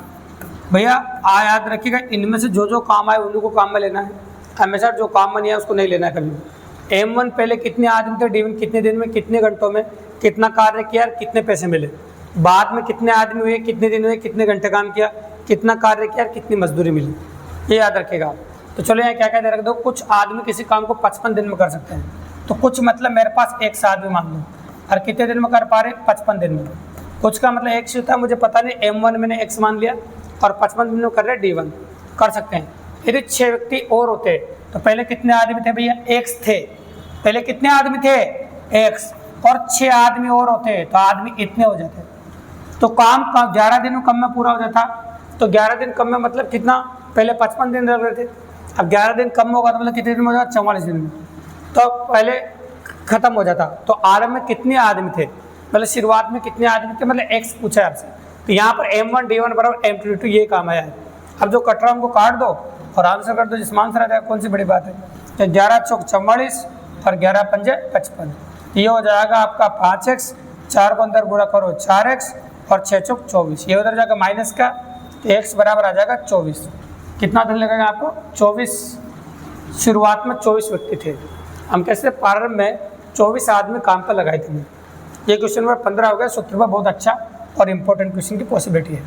भैया याद रखिएगा, इनमें से जो जो काम आए उन्हीं को काम में लेना है, हमेशा जो काम में नहीं है उसको नहीं लेना है कभी। M1 पहले कितने आदमी थे, D1 कितने दिन में, कितने घंटों में कितना कार्य किया, कितने पैसे मिले, बाद में कितने आदमी हुए, कितने दिन हुए, कितने घंटे काम किया, कितना कार्य किया, कितनी मजदूरी मिली, ये याद रखिएगा। तो चलो यहाँ क्या क्या दे रख दो, कुछ आदमी किसी काम को 55 दिन में कर सकते हैं, तो कुछ मतलब मेरे पास एक से आदमी मान लो, और कितने दिन में कर पा रहे? 55 दिन में। कुछ का मतलब एक होता है, मुझे पता नहीं, M1 मैंने x मान लिया और 55 दिन में कर रहे D1, कर सकते हैं। यदि 6 व्यक्ति और होते तो पहले कितने आदमी थे भैया? x थे, पहले कितने आदमी थे? x, और 6 आदमी और होते तो आदमी इतने हो जाते, तो काम 11 दिन कम में पूरा हो जाता। तो 11 दिन कम में मतलब कितना? पहले 55 दिन लग रहे थे, अब 11 दिन कम होगा तो मतलब कितने दिन में हो जाता? 44 दिन में, तो पहले खत्म हो जाता। तो आरंभ में कितने आदमी थे, मतलब शुरुआत में कितने आदमी थे, मतलब x पूछा है आपसे, तो यहाँ पर M1 D1 बराबर M2 D2 ये काम आया है। अब जो कट रहा है उनको काट दो और आंसर कर दो, जिसमें आंसर आ जाएगा, कौन सी बड़ी बात है। तो 11 चौक 44 और 11 पंजे 55, ये हो जाएगा आपका 5x, 4 को अंदर गुणा करो 4x, और 6 चौक 24, ये उधर जाएगा माइनस का, तो x बराबर आ जाएगा 24। कितना दिन लगेगा आपको? 24। शुरुआत में 24 व्यक्ति थे, हम कैसे प्रारंभ में 24 आदमी काम पर लगाए थे। ये क्वेश्चन नंबर 15 हो गया। सूत्र पर बहुत अच्छा और इम्पोर्टेंट क्वेश्चन की पॉसिबिलिटी है।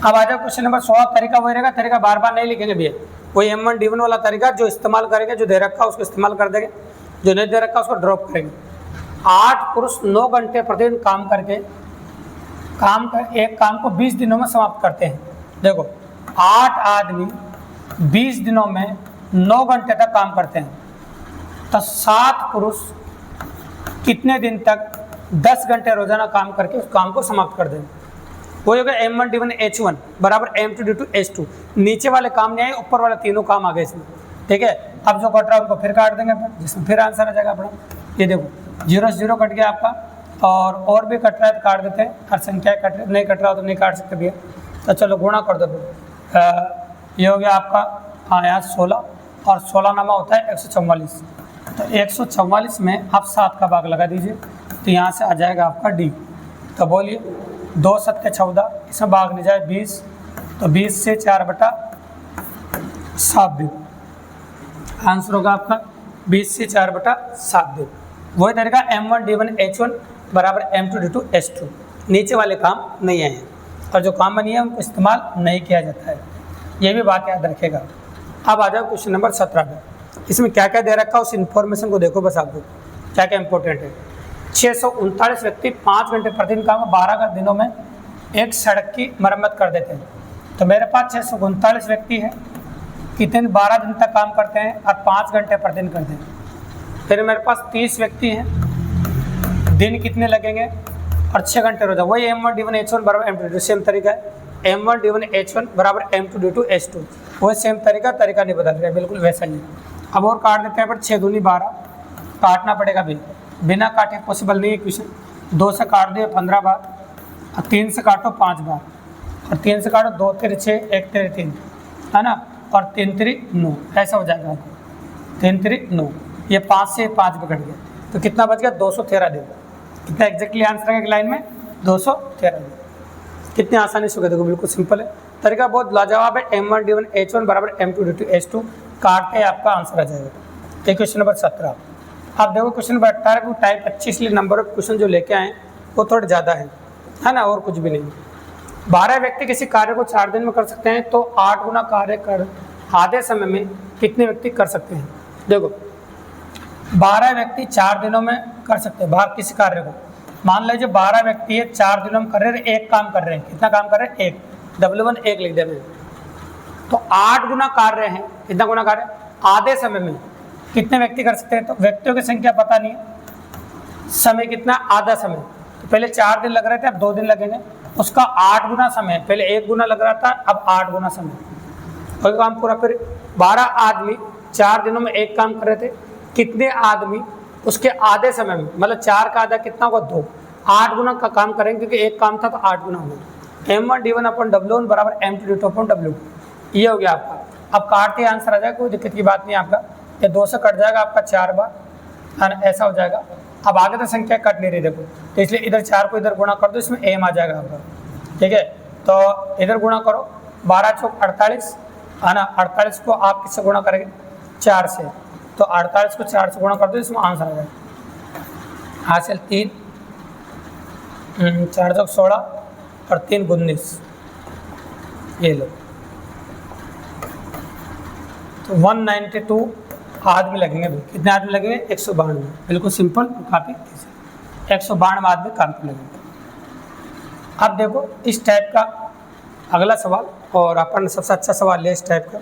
अब आ जाओ क्वेश्चन नंबर 16। तरीका वही रहेगा, तरीका बार बार नहीं लिखेंगे भैया, वही M1D1 वाला तरीका जो इस्तेमाल करेंगे, जो दे रखा है उसको इस्तेमाल कर देंगे, जो नहीं दे रखा उसको ड्रॉप करेंगे। 8 पुरुष 9 घंटे प्रतिदिन काम करके एक काम को 20 दिनों में समाप्त करते हैं। देखो 8 आदमी 20 दिनों में 9 घंटे तक काम करते हैं, तो 7 पुरुष कितने दिन तक 10 घंटे रोजाना काम करके उस काम को समाप्त कर देंगे। वो होगा M1D1 H1 बराबर M2D2 H2। नीचे वाले काम नहीं आए, ऊपर वाले तीनों काम आ गए इसमें, ठीक है। अब जो कट रहा है उनको फिर काट देंगे अपन, जिसमें फिर आंसर आ जाएगा अपना। ये देखो 0 से 0 कट गया आपका, और भी कट रहा है तो काट देते हैं, हर संख्या कट रही, नहीं कट रहा हो तो नहीं काट सकते भैया। तो चलो गुणा कर दो फिर। ये हो गया आपका, हाँ यहाँ 16, और 16 नामा होता है 144। तो 144 में आप 7 का भाग लगा दीजिए, तो यहाँ से आ जाएगा आपका डी। तो बोलिए 2 7 14, इसमें भाग नहीं जाए 20, तो 20 से 4/7 दिन आंसर होगा आपका 20 से 4/7 दिन। वही तरीका M1D1 H1 बराबर M2D2 H2। नीचे वाले काम नहीं आए हैं, और जो काम बनी है उनको इस्तेमाल नहीं किया जाता है, ये भी बात याद रखेगा। अब आ जाओ क्वेश्चन नंबर 17 पे। इसमें क्या क्या दे रखा है उस इन्फॉर्मेशन को देखो बस, आपको क्या क्या इंपॉर्टेंट है। 639 व्यक्ति 5 घंटे प्रतिदिन काम 12 दिनों में एक सड़क की मरम्मत कर देते हैं। तो मेरे पास 639 व्यक्ति हैं, कितने 12 दिन तक काम करते हैं और 5 घंटे प्रतिदिन करते हैं। फिर मेरे पास 30 व्यक्ति हैं, दिन कितने लगेंगे और 6 घंटे रोजा। वही M1D1 H1 बराबर M2D2 सेम तरीका है। M1D1 H1 बराबर M2D2 H2, वही सेम तरीका नहीं बदल रहा है, बिल्कुल वैसा ही है। अब और काट देते हैं पर 6 दूनी 12 काटना पड़ेगा भी, बिना काटे पॉसिबल नहीं है क्वेश्चन। 2 से काट दिए 15 बार, और 3 से काटो 5 बार, और 3 से काटो 2 3 6 1 3 3, है ना, और 3 3 9, ऐसा हो जाएगा 3 3 9। ये 5 से 5 बिगड़ गया, तो कितना बच गया 213 दिन। कितना एग्जैक्टली आंसर है लाइन में 213 दिन। कितने आसानी से देखो, बिल्कुल सिंपल है, तरीका बहुत लाजवाब है। M1D1 H1 बराबर M2D2 H2 काटते आपका आंसर आ जाएगा। ये क्वेश्चन नंबर 17। आप देखो क्वेश्चन नंबर 18 को टाइप 25, इसलिए नंबर ऑफ क्वेश्चन जो लेके आए वो थोड़े ज़्यादा है ना, और कुछ भी नहीं। 12 व्यक्ति किसी कार्य को 4 दिन में कर सकते हैं, तो 8 गुना कार्य कर आधे समय में कितने व्यक्ति कर सकते हैं। देखो 12 व्यक्ति 4 दिनों में कर सकते हैं बाहर किसी कार्य को। मान लीजिए 12 व्यक्ति है, 4 दिनों में कर रहे हैं, एक काम कर रहे हैं। कितना काम कर रहे हैं? एक। W1 1 लिख देना। तो 8 गुना कार्य है, कितना गुना कार्य आधे समय में कितने व्यक्ति कर सकते हैं। तो व्यक्तियों की संख्या पता नहीं है, समय कितना आधा समय। तो पहले 4 दिन लग रहे थे, अब 2 दिन लगेंगे। उसका 8 गुना समय, पहले 1 गुना लग रहा था, अब 8 गुना समय। कोई काम पूरा। फिर 12 आदमी 4 दिनों में एक काम कर रहे थे, कितने आदमी उसके आधे समय में, मतलब 4 का आधा कितना होगा 2, 8 गुना का काम करेंगे, क्योंकि एक काम था तो 8 गुना होगा। M1D1 अपन W1 बराबर M2D2 अपन W2, ये हो गया आपका। अब काटते आंसर आ जाएगा, कोई दिक्कत की बात नहीं आपका। ये 2 से कट जाएगा आपका 4 बार, है ना, ऐसा हो जाएगा। अब आगे तो संख्या कट नहीं रही देखो, तो इसलिए इधर 4 को इधर गुणा कर दो, इसमें M आ जाएगा आपका, ठीक है। तो इधर गुणा करो, 12 चौक 48, है ना। 48 को आप किससे गुणा करेंगे? 4 से। तो 48 को 4 से गुणा कर दो, इसमें आंसर आ जाएगा हासिल 3, 4 चौक 16 और 3 19, ये लो। तो 192 आदमी लगेंगे। कितने आदमी लगेंगे? 192। बिल्कुल सिंपल, काफ़ी 192 आदमी काम पर लगेंगे। अब देखो इस टाइप का अगला सवाल, और अपन सबसे अच्छा सवाल है इस टाइप का,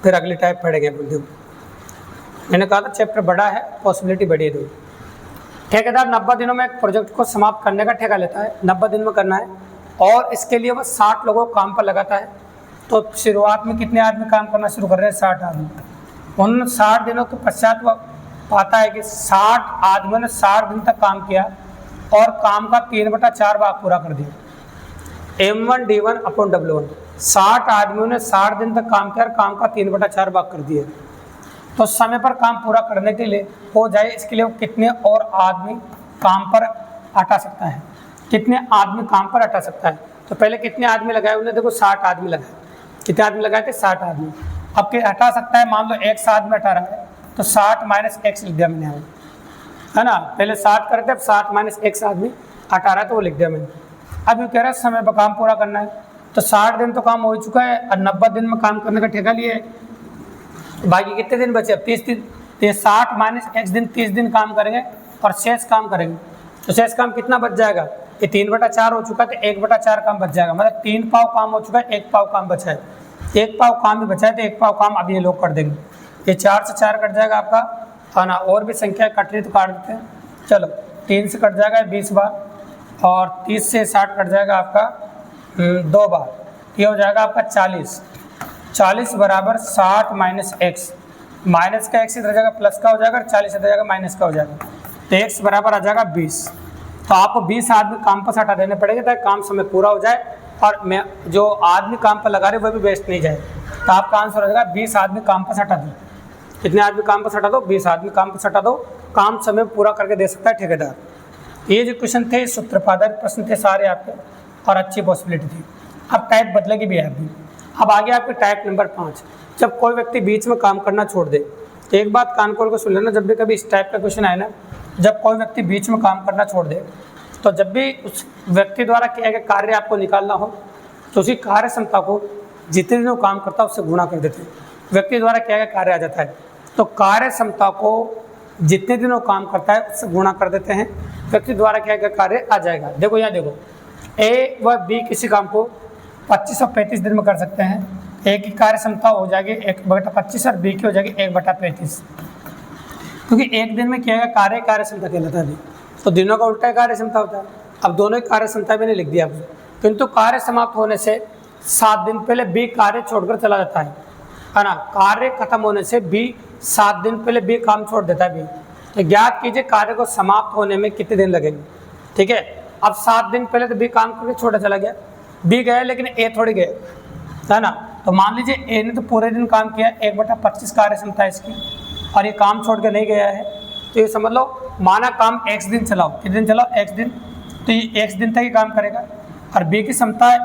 फिर अगली टाइप पढ़ेंगे अपन। देखो मैंने कहा था चैप्टर बड़ा है, पॉसिबिलिटी बड़ी है। देखो ठेकेदार 90 दिनों में एक प्रोजेक्ट को समाप्त करने का ठेका लेता है, 90 दिन में करना है, और इसके लिए वह 60 लोगों को काम पर लगाता है। तो शुरुआत में कितने आदमी काम करना शुरू कर रहे हैं? 60 आदमी। उन 60 दिनों के पश्चात वह पाता है कि 60 आदमियों ने 60 दिन तक काम किया और काम का 3/4 भाग पूरा कर दिया। M1D1 अपन W1, 60 आदमियों ने 60 दिन तक काम किया और काम का 3/4 भाग कर दिया। तो समय पर काम पूरा करने के लिए हो जाए, इसके लिए वो कितने और आदमी काम पर हटा सकता है? कितने आदमी काम पर हटा सकता है? तो पहले कितने आदमी लगाए उन्हें? देखो 60 आदमी लगाए। कितने आदमी लगाए थे? 60 आदमी। अब क्या हटा सकता है? मान लो x आदमी हटा रहा है, तो 60 माइनस x लिख दिया मैंने, है ना। पहले 60 करते, अब 60 माइनस x आदमी हटा रहा है, तो वो लिख दिया मैंने। अब ये कह रहा है समय पर काम पूरा करना है, तो 60 दिन तो काम हो चुका है और 90 दिन में काम करने का ठेका लिया है, बाकी कितने दिन बचे? अब 30 दिन। तो ये 60 माइनस x दिन 30 दिन काम करेंगे और शेष काम करेंगे। तो शेष काम कितना बच जाएगा? ये 3/4 हो चुका है, तो 1/4 काम बच जाएगा। मतलब 3 पाव काम हो चुका है, 1 पाव काम बचा है। 1 पाव काम ही बचा है, तो 1 पाव काम अभी ये लोग कर देंगे। ये 4 से 4 कट जाएगा आपका, है ना। और भी संख्या कट रही तो काट देते हैं। चलो 3 से कट जाएगा 20 बार, और 30 से 60 कट जाएगा आपका 2 बार। ये हो जाएगा आपका 40। 40 बराबर 60 माइनस एक्स। माइनस का एक्स इधर जाएगा, प्लस का हो जाएगा, 40 इधर जाएगा, माइनस का हो जाएगा। तो एक्स बराबर आ जाएगा 20। तो आपको 20 आदमी काम पर हटा देने पड़ेंगे ताकि काम समय पूरा हो जाए, और मैं जो आदमी काम पर लगा रहे वो भी वेस्ट नहीं जाए। तो आपका आंसर हो जाएगा 20 आदमी काम पर हटा दो। कितने आदमी काम पर हटा दो? 20 आदमी काम पर हटा दो। काम समय पूरा करके दे सकता है ठेकेदार। ये जो क्वेश्चन थे सूत्रपादक प्रश्न थे सारे आपके, और अच्छी पॉसिबिलिटी थी। अब टाइप बदलेगी भी आपकी। अब आगे आपके टाइप नंबर 5, जब कोई व्यक्ति बीच में काम करना छोड़ दे। एक बात कान खोल को सुन लेना, जब भी कभी इस टाइप का क्वेश्चन आए ना, जब कोई व्यक्ति बीच में काम करना छोड़ दे, तो जब भी उस व्यक्ति द्वारा किया गया कार्य आपको निकालना हो, तो उसी कार्य क्षमता को जितने दिन वो काम करता है उससे गुणा कर देते हैं। व्यक्ति द्वारा किया गया कार्य आ जाता है, तो कार्य क्षमता को जितने दिन वो काम करता है उससे गुणा कर देते हैं, व्यक्ति द्वारा किया गया कार्य आ जाएगा। देखो यहाँ देखो, ए व बी किसी काम को 25 और 35 दिन में कर सकते हैं। ए की कार्य क्षमता हो जाएगी 1/25 और बी की हो जाएगी 1/35, क्योंकि एक दिन में किया गया कार्य क्षमता कहलाता है। तो दिनों का उल्टा कार्य क्षमता होता है। अब दोनों की कार्य क्षमता मैंने लिख दिया आपको, किंतु कार्य समाप्त होने से 7 दिन पहले बी कार्य छोड़कर चला जाता है ना। कार्य खत्म होने से बी 7 दिन पहले बी काम छोड़ देता है बी। तो ज्ञात कीजिए कार्य को समाप्त होने में कितने दिन लगेंगे। ठीक है, अब 7 दिन पहले तो बी काम करके छोड़ा चला गया, बी गया लेकिन ए थोड़ी गया, है ना। तो मान लीजिए ए ने तो पूरे दिन काम किया, 1/25 कार्य क्षमता है इसकी, और ये काम छोड़ के नहीं गया है। तो ये समझ लो, माना काम x दिन चलाओ, कितने दिन चलाओ? x दिन। तो ये x दिन तक ही काम करेगा, और बी की क्षमता है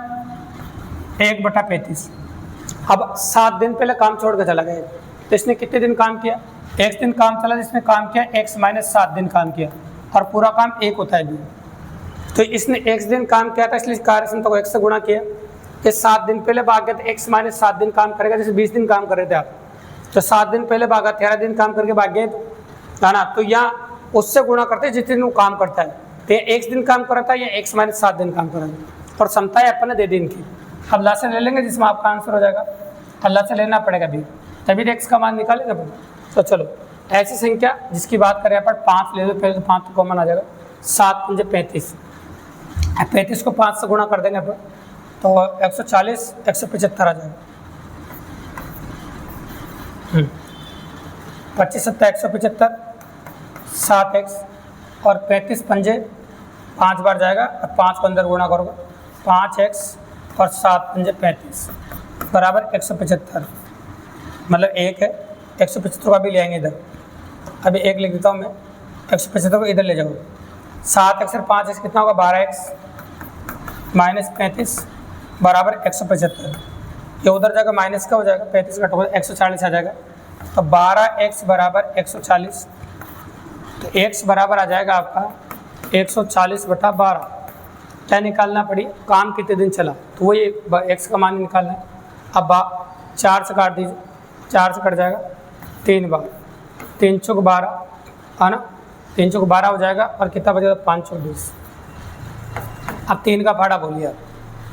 1/35। अब 7 दिन पहले काम छोड़ के चला गया, तो इसने कितने दिन काम किया? x दिन काम चला, जिसने काम किया x माइनस 7 दिन काम किया, और पूरा काम 1 होता है बी। तो इसने x दिन काम किया था, इसलिए कार्य क्षमता को x से गुणा किया। कि 7 दिन पहले भाग गया तो x माइनस 7 दिन काम करेगा, जैसे 20 दिन काम कर रहे थे आप, तो 7 दिन पहले भागा 13 दिन काम करके भाग गए, है ना। तो यहाँ उससे गुणा करते हैं जितने दिन वो काम करता है। तो ये x दिन काम करता है, या x माइनस 7 दिन काम करेगा, और क्षमता है अपन ने दे दी इनकी। अब ला से ले लेंगे जिसमें आपका आंसर हो जाएगा, अल्लाह से लेना पड़ेगा भी, तभी तो x का मान निकालेगा। तो चलो ऐसी संख्या जिसकी बात करें अपन 5 ले लो पहले, तो 5 तो कॉमन आ जाएगा। 7 × 35, 35 को 5 से गुणा कर देंगे अपन, तो 140 175 आ जाएगा। 25 × 7 175, 7x, और 35 पंजे 5 बार जाएगा, और 5 को अंदर गुणा करोगे, 5x और 7 पंजे 35 बराबर 175। मतलब 1 है, 175 का भी ले आएंगे इधर। अभी 1 लिख देता हूँ मैं, 175 को इधर ले जाओगे। 7x और 5x कितना होगा? 12x माइनस 35 बराबर 175। ये उधर जाएगा माइनस का हो जाएगा, 35 का टोटल 140 आ जाएगा। तो 12x बराबर 140, तो x बराबर आ जाएगा आपका 140/12। क्या निकालना पड़ी? काम कितने दिन चला, तो वही x का मान निकालना है। अब 4 से काट दीजिए, 4 से कट जाएगा 3 बार, 3 चौक 12, है ना। 3 चौक 12 हो जाएगा, और कितना बचेगा? 5 चौक 20। अब 3 का भाड़ा बोलिए, आप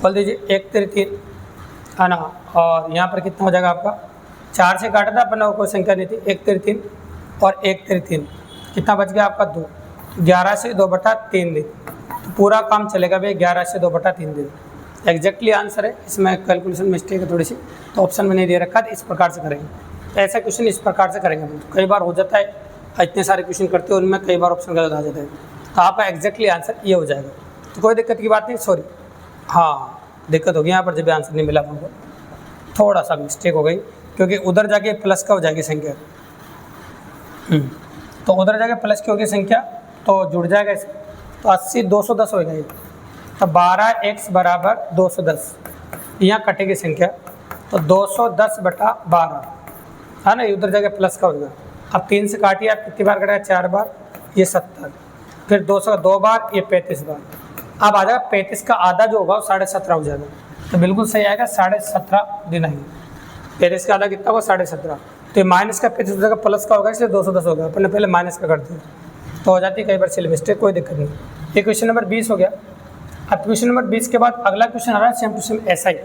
बोल दीजिए 1 3 3, है ना। और यहाँ पर कितना हो जाएगा आपका? 4 से काटा था अपन, और कोई संख्या नहीं थी, 1 3 3 और 1 3 3, कितना बच गया आपका? 2। 11 से 2/3 दिन, तो पूरा काम चलेगा भाई 11 से 2/3 दिन। एग्जैक्टली आंसर है, इसमें कैलकुलेशन मिस्टेक है थोड़ी सी, तो ऑप्शन में नहीं दे रखा, तो इस प्रकार से करेंगे। तो ऐसा क्वेश्चन इस प्रकार से करेंगे। तो कई बार हो जाता है, इतने सारे क्वेश्चन करते हो उनमें कई बार ऑप्शन गलत आ जाता है, तो आपका एग्जैक्टली आंसर ये हो जाएगा। तो कोई दिक्कत की बात नहीं, सॉरी, हाँ दिक्कत होगी यहाँ पर जब आंसर नहीं मिला आपको, थोड़ा सा मिस्टेक हो गई, क्योंकि उधर जाके प्लस का हो जाएगी संख्या। तो उधर जाके प्लस की होगी संख्या, तो जुड़ जाएगा इसे, तो 80 210 होगा ये। तो 12x बराबर 210, यहाँ कटेगी संख्या, तो 210/12, है ना। उधर जाके प्लस का होगा। अब 3 से काटिए आप, कितनी बार कटेगा? 4 बार, ये 70, फिर 200 का 2 बार, ये 35 बार। अब आ जाएगा 35 का आधा जो होगा वो 17.5 हो जाएगा। तो बिल्कुल सही आएगा 17.5 दिन आएगी। फिर इसका आधा कितना होगा 17.5। तो ये माइनस का फिर जगह प्लस का होगा, इसलिए 210 होगा। अपने पहले माइनस का कर दिया तो हो जाती है कई बार सिल मिस्टेक, कोई दिक्कत नहीं। ये क्वेश्चन नंबर 20 हो गया। अब क्वेश्चन नंबर 20 के बाद अगला क्वेश्चन आ रहा है सेम टू सेम ऐसा ही।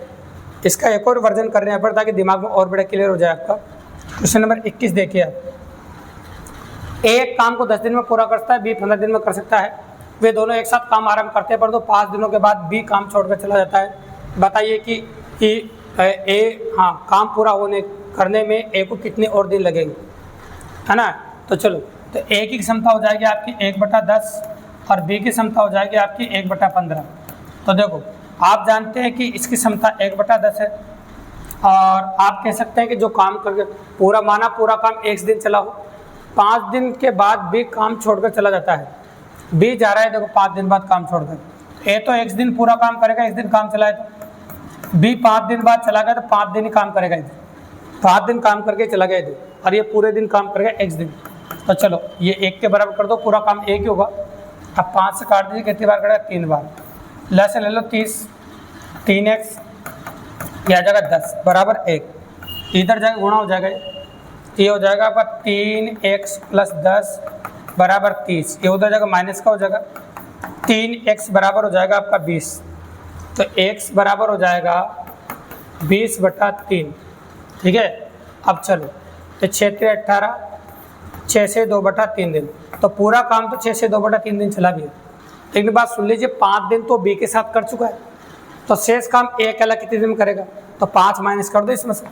इसका एक और वर्जन कर रहे हैं पर ताकि दिमाग में और बड़ा क्लियर हो जाए आपका। क्वेश्चन नंबर 21 देखिए आप। एक काम को 10 दिन में पूरा करता है, बी 15 दिन में कर सकता है। वे दोनों एक साथ काम आरंभ करते हैं परंतु 5 दिनों के बाद बी काम छोड़कर चला जाता है। बताइए कि काम पूरा करने में ए को कितने और दिन लगेंगे, है ना। तो चलो, तो ए की क्षमता हो जाएगी आपकी 1/10 और बी की क्षमता हो जाएगी आपकी 1/15। तो देखो, आप जानते हैं कि इसकी क्षमता 1/10 है और आप कह सकते हैं कि जो काम करके पूरा काम एक दिन चला हो, 5 दिन के बाद बी काम छोड़कर चला जाता है। बी जा रहा है देखो 5 दिन बाद काम छोड़कर। ए तो एक दिन पूरा काम करेगा, एक दिन काम चलाए तो बी 5 दिन बाद चला गया तो 5 दिन ही काम करेगा, 5 दिन काम करके चला गया इधर, और ये पूरे दिन काम करेगा एक दिन। तो चलो ये 1 के बराबर कर दो, पूरा काम एक ही होगा। अब 5 से काट दीजिए, कितनी बार करेगा 3 बार। लस ले लो 30, 3x ये आ जाएगा 10 बराबर 1, इधर जाएगा गुणा हो जाएगा, ये हो जाएगा आपका 3x + 10 बराबर 30, ये उधर जाएगा माइनस का हो जाएगा। 3x बराबर हो जाएगा आपका 20, तो x बराबर हो जाएगा 20/3, ठीक है। अब चलो, तो 6 × 18, 6 से 2/3 दिन, तो पूरा काम तो 6 से 2/3 दिन चला भी है। लेकिन बात सुन लीजिए, 5 दिन तो बी के साथ कर चुका है, तो शेष काम ए अकेला कितने दिन में करेगा, तो 5 माइनस कर दो इसमें से।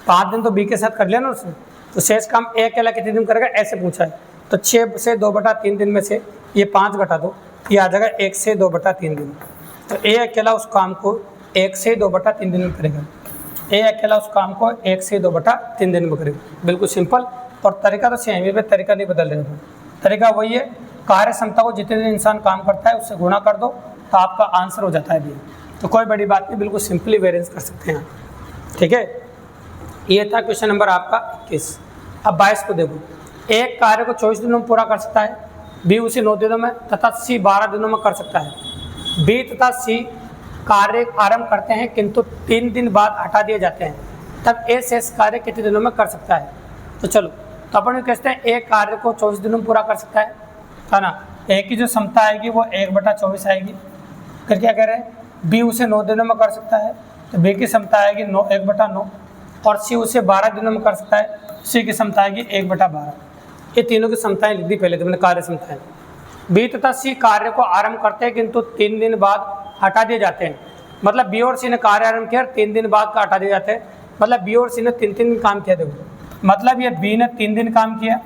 5 दिन तो बी के साथ कर लिया ना उसने, तो शेष काम ए अकेला कितने दिन करेगा, ऐसे पूछा है। तो 6 से 2/3 दिन में से ये 5 घटा दो, ये आ जाएगा 1 से 2/3 दिन। तो ए अकेला उस काम को 1 से 2/3 दिन में करेगा। ए अकेला उस काम को 1 से 2/3 दिन में करेगा। बिल्कुल सिंपल, और तरीका तो सेम है, तरीका नहीं बदल रहे हैं। तरीका वही है, कार्य क्षमता को जितने दिन इंसान काम करता है उससे गुणा कर दो तो आपका आंसर हो जाता है भी। तो कोई बड़ी बात नहीं, बिल्कुल सिंपली वेरिएंस कर सकते हैं, ठीक है। ये था क्वेश्चन नंबर आपका 21। अब 22 को देखो। एक कार्य को 24 दिनों में पूरा कर सकता है, बी उसे 9 दिनों में तथा सी 12 दिनों में कर सकता है। बी तथा सी कार्य आरंभ करते हैं किंतु 3 दिन बाद हटा दिए जाते हैं, तब ए शेष कार्य कितने दिनों में कर सकता है। तो चलो, तो अपन कहते हैं एक कार्य को 24 दिनों में पूरा कर सकता है ना। ए की जो क्षमता आएगी वो 1/24 आएगी। फिर क्या कह रहे हैं, बी उसे 9 दिनों में कर सकता है, तो बी की क्षमता आएगी 1/9, और सी उसे 12 दिनों में कर सकता है, सी की क्षमता आएगी 1/12। ये तीनों की क्षमताएं लिख दी पहले, तो मैंने कार्य क्षमताएं। बी तथा सी कार्य को आरंभ करते हैं किंतु 3 दिन बाद हटा दिए जाते हैं। मतलब बी और सी ने कार्य आरंभ किया, 3 दिन बाद का हटा दिए जाते हैं। मतलब बी और सी ने 3 दिन काम किया। देखो, मतलब ये बी ने 3 दिन काम किया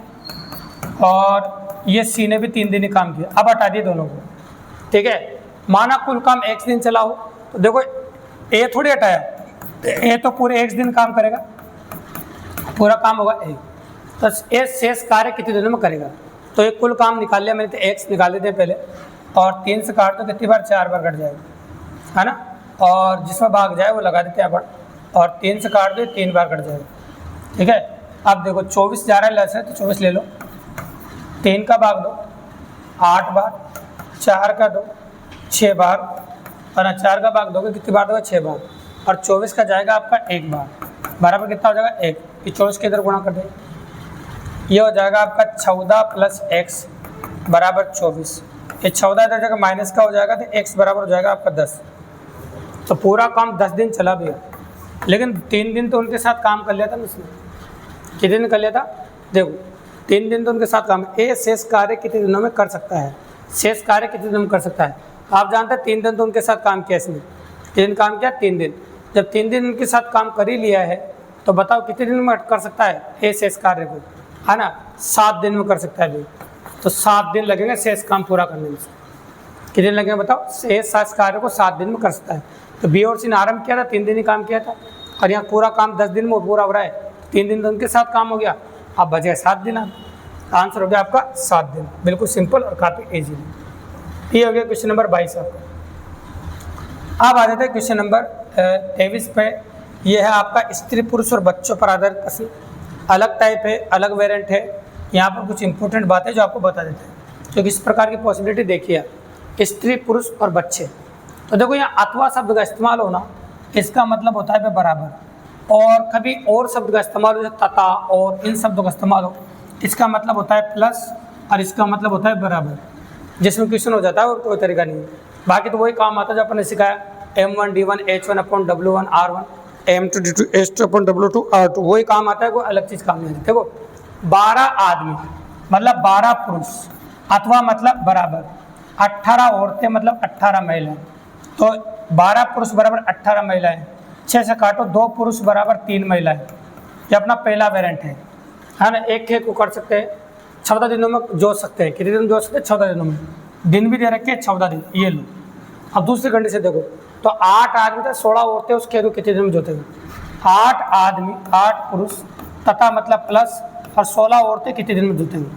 और ये सी ने भी 3 दिन ही काम किया। अब हटा दिए दोनों को, ठीक है। माना कुल काम 1 दिन चला हो, तो देखो ए थोड़ी हटाया, ए तो पूरे 1 दिन काम करेगा, पूरा काम होगा ए। तो ए शेष कार्य कितने दिनों में करेगा। तो ये कुल काम निकाल लिया मैंने, तो x निकाल देते हैं पहले, और 3 से काट दो, कितनी बार 4 बार कट जाएगा, है ना। और जिसमें भाग जाए वो लगा देते हैं अपन, और 3 से काट दो 3 बार कट जाएगा, ठीक है। अब देखो 24 जा रहा है लेस है, तो 24 ले लो, 3 का भाग दो 8 बार, 4 का दो 6 बार, और ना 4 का भाग दोगे कितनी बार दोगे 6 बार, और 24 का जाएगा आपका 1 बार, बराबर कितना हो जाएगा 1। ये 24 के इधर गुणा कर दें, ये हो जाएगा आपका 14 + x बराबर 24। ये 14 इधर जगह माइनस का हो जाएगा, तो x बराबर हो जाएगा आपका 10। तो पूरा काम 10 दिन चला भी है, लेकिन 3 दिन तो उनके साथ काम कर लिया था ना उसने। कितने दिन कर लिया था, देखो 3 दिन तो उनके साथ काम। ए शेष कार्य कितने दिनों में कर सकता है, शेष कार्य कितने दिनों में कर सकता है। आप जानते हैं 3 दिन तो उनके साथ काम किया इसने, 3 दिन काम किया 3 दिन। जब 3 दिन उनके साथ काम कर ही लिया है, तो बताओ कितने दिन में कर सकता है ए शेष कार्य को, है ना। 7 दिन में कर सकता है। तो 7 दिन लगेंगे शेष काम पूरा करने में। कितने दिन लगेंगे बताओ, शेष कार्य को 7 दिन में कर सकता है। तो बी और सी ने आरंभ किया था, 3 दिन ही काम किया था, और यहाँ पूरा काम 10 दिन में पूरा हो रहा है। 3 दिन तो उनके साथ काम हो गया, अब बचे 7 दिन। आंसर हो गया आपका 7 दिन। बिल्कुल सिंपल और काफ़ी ईजी। ये हो गया क्वेश्चन नंबर 22 आपका। अब आ जाते हैं क्वेश्चन नंबर 23 पे। ये है आपका स्त्री पुरुष और बच्चों पर आधारित प्रश्न। अलग टाइप है, अलग वेरिएंट है। यहाँ पर कुछ इंपॉर्टेंट बातें जो आपको बता देते हैं, तो किस प्रकार की पॉसिबिलिटी देखिए। स्त्री पुरुष और बच्चे, तो देखो यहाँ अथवा शब्द का इस्तेमाल होना इसका मतलब होता है बराबर। और कभी और शब्द का इस्तेमाल हो, तथा और इन शब्दों का इस्तेमाल हो, इसका मतलब होता है प्लस और इसका मतलब होता है बराबर। जिसमें क्वेश्चन हो जाता है और कोई तरीका नहीं है। बाकी तो वही काम आता है जो अपन ने सिखाया, m1 d1 h1/w1 r1 m2 d2 h2/w2 r2, वही काम आता है, कोई अलग चीज़ काम नहीं है। देखो 12 आदमी मतलब 12 पुरुष अथवा मतलब बराबर 18 औरतें मतलब 18 महिलाएं, तो 12 पुरुष बराबर 18 महिलाएं, 6 से काटो 2 पुरुष बराबर 3 महिलाएं। ये अपना पहला वेरिएंट है ना। एक को कर सकते हैं 14 दिनों में जोड़ सकते हैं। कितने दिन जोड़ सकते हैं? 14 दिनों में। दिन भी दे रखे हैं 14 दिन, ये लो। अब दूसरी कंडीशन से देखो, तो 8 आदमी थे 16 औरतें, उसके कितने दिन में जोतेंगे? 8 आदमी 8 पुरुष तथा मतलब प्लस और 16 औरतें कितने दिन में जोतेंगे?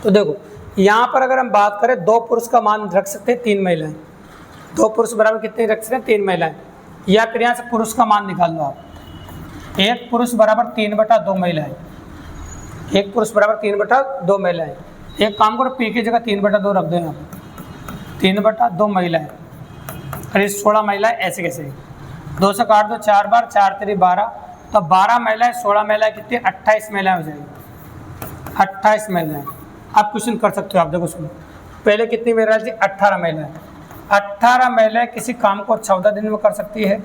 तो देखो यहाँ पर अगर हम बात करें 2 पुरुष का मान रख सकते हैं 3 महिलाएं, 2 पुरुष बराबर कितने रख सकते हैं? 3 महिलाएं। या फिर यहाँ से पुरुष का मान निकाल लो आप, 1 पुरुष बराबर 3/2 महिलाएं, 1 पुरुष बराबर 3/2 महिलाएं। एक काम करो, पी की जगह 3/2 रख दो यहाँ पर, 3/2 महिलाएं और 16 महिलाएं, ऐसे कैसे 2 से काट दो 4 बार, 4 3 12, तो 12 महिलाएं 16 महिलाएं कितनी? 28 महिलाएं हो जाएगी, 28 महिलाएं। आप क्वेश्चन कर सकते हो। आप देखो सुनो, पहले कितनी महिलाएं थी? 18 महिलाएं। 18 महिलाएं किसी काम को 14 दिन में कर सकती है,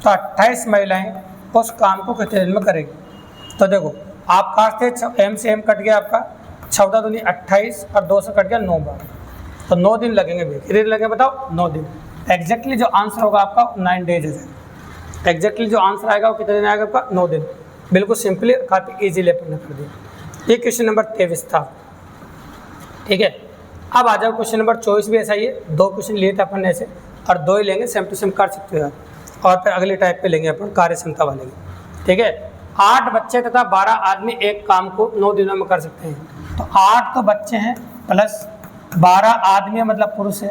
तो 28 महिलाएं उस काम को कितने दिन में करेगी? तो देखो आप काटते एम से एम कट गया आपका, 14 दूनी 28 और 2 से कट गया 9 बार, तो 9 दिन लगेंगे भैया। कितने दिन लगेंगे बताओ? 9 दिन। एग्जैक्टली जो आंसर होगा आपका 9 डेज है। एग्जैक्टली जो आंसर आएगा वो कितने दिन आएगा आपका? 9 दिन। बिल्कुल सिंपली काफ़ी ईजिली अपन ने कर दिया। ये क्वेश्चन नंबर 23 था, ठीक है। अब आ जाओ क्वेश्चन नंबर 24 भी ऐसा ही है। 2 क्वेश्चन लिए थे अपन ने ऐसे, और 2 ही लेंगे, सेम टू सेम कर सकते हो। और फिर अगले टाइप पे लेंगे अपन कार्य क्षमता वाले, ठीक है। 8 बच्चे तथा 12 आदमी एक काम को 9 दिनों में कर सकते हैं। तो 8 तो बच्चे हैं प्लस 12 आदमी मतलब पुरुष है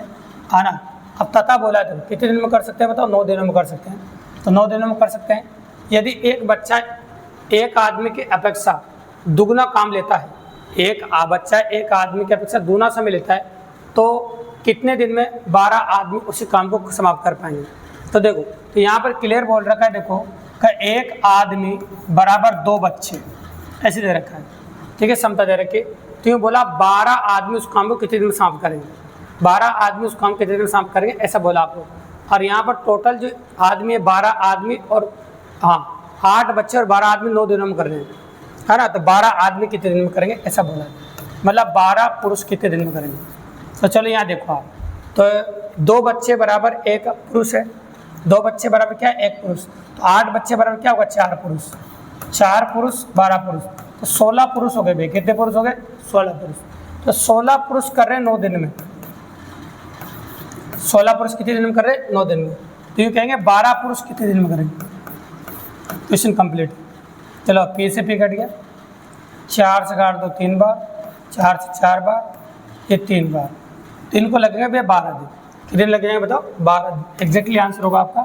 ना। अब तथा बोला है, तो कितने दिन में कर सकते हैं बताओ? 9 दिनों में कर सकते हैं। तो 9 दिनों में कर सकते हैं। यदि एक बच्चा एक आदमी की अपेक्षा दुगना काम लेता है, एक बच्चा एक आदमी की अपेक्षा दूना समय लेता है, तो कितने दिन में 12 आदमी उसी काम को समाप्त कर पाएंगे? तो देखो, तो यहाँ पर क्लियर बोल रखा है, देखो कि एक आदमी बराबर 2 बच्चे, ऐसे दे रखा है, ठीक है, क्षमता दे रखी। तो यूँ बोला 12 आदमी उस काम को कितने दिन में समाप्त करेंगे? 12 आदमी उस काम को कितने दिन में समाप्त करेंगे, ऐसा बोला आपको। और यहाँ पर टोटल जो आदमी है 12 आदमी और 8 बच्चे और 12 आदमी 9 दिनों में कर रहे हैं, है ना। तो 12 आदमी कितने दिन में करेंगे, ऐसा बोला है। मतलब 12 पुरुष कितने दिन में करेंगे। तो चलो यहाँ देखो आप, तो 2 बच्चे बराबर 1 पुरुष है, 2 बच्चे बराबर क्या है? 1 पुरुष। तो 8 बच्चे बराबर क्या होगा? 4 पुरुष, 4 पुरुष 12 पुरुष, तो 16 पुरुष हो गए भाई। कितने पुरुष हो गए? 16 पुरुष। तो 16 पुरुष कर रहे हैं 9 दिन में, 16 पुरुष कितने दिन में कर रहे हैं? 9 दिन में। तो यूँ कहेंगे 12 पुरुष कितने दिन में करेंगे? Question complete. चलो पी से पी कट गया, 4 से काट दो 3 बार, 4 से 4 बार, ये 3 बार, तो इनको लगेगा भैया 12 दिन। कितने दिन लग जाएंगे बताओ? 12 दिन। एग्जैक्टली आंसर होगा आपका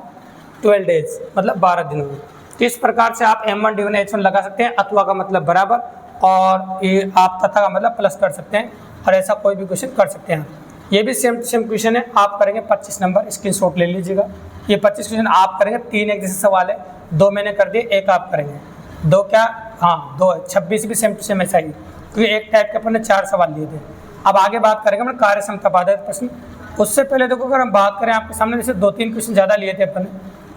12 डेज, मतलब 12 दिन होंगे। तो इस प्रकार से आप m1 d1 h1 लगा सकते हैं। अथवा का मतलब बराबर, और ये आप तथा का मतलब प्लस कर सकते हैं, और ऐसा कोई भी क्वेश्चन कर सकते हैं। ये भी सेम क्वेश्चन है। आप करेंगे 25 नंबर, स्क्रीनशॉट ले लीजिएगा। ये 25 क्वेश्चन आप करेंगे, 3 एक जैसे सवाल है, 2 मैंने कर दिए, 1 आप करेंगे। 2 क्या? हाँ 2 है। 26 भी सेम टू सेम ऐसा ही, क्योंकि एक टाइप के अपन ने 4 सवाल लिए थे। अब आगे बात करेंगे मतलब कार्य क्षमता आधारित प्रश्न। उससे पहले देखो, अगर हम बात करें आपके सामने, जैसे 2-3 क्वेश्चन ज़्यादा लिए थे अपन ने,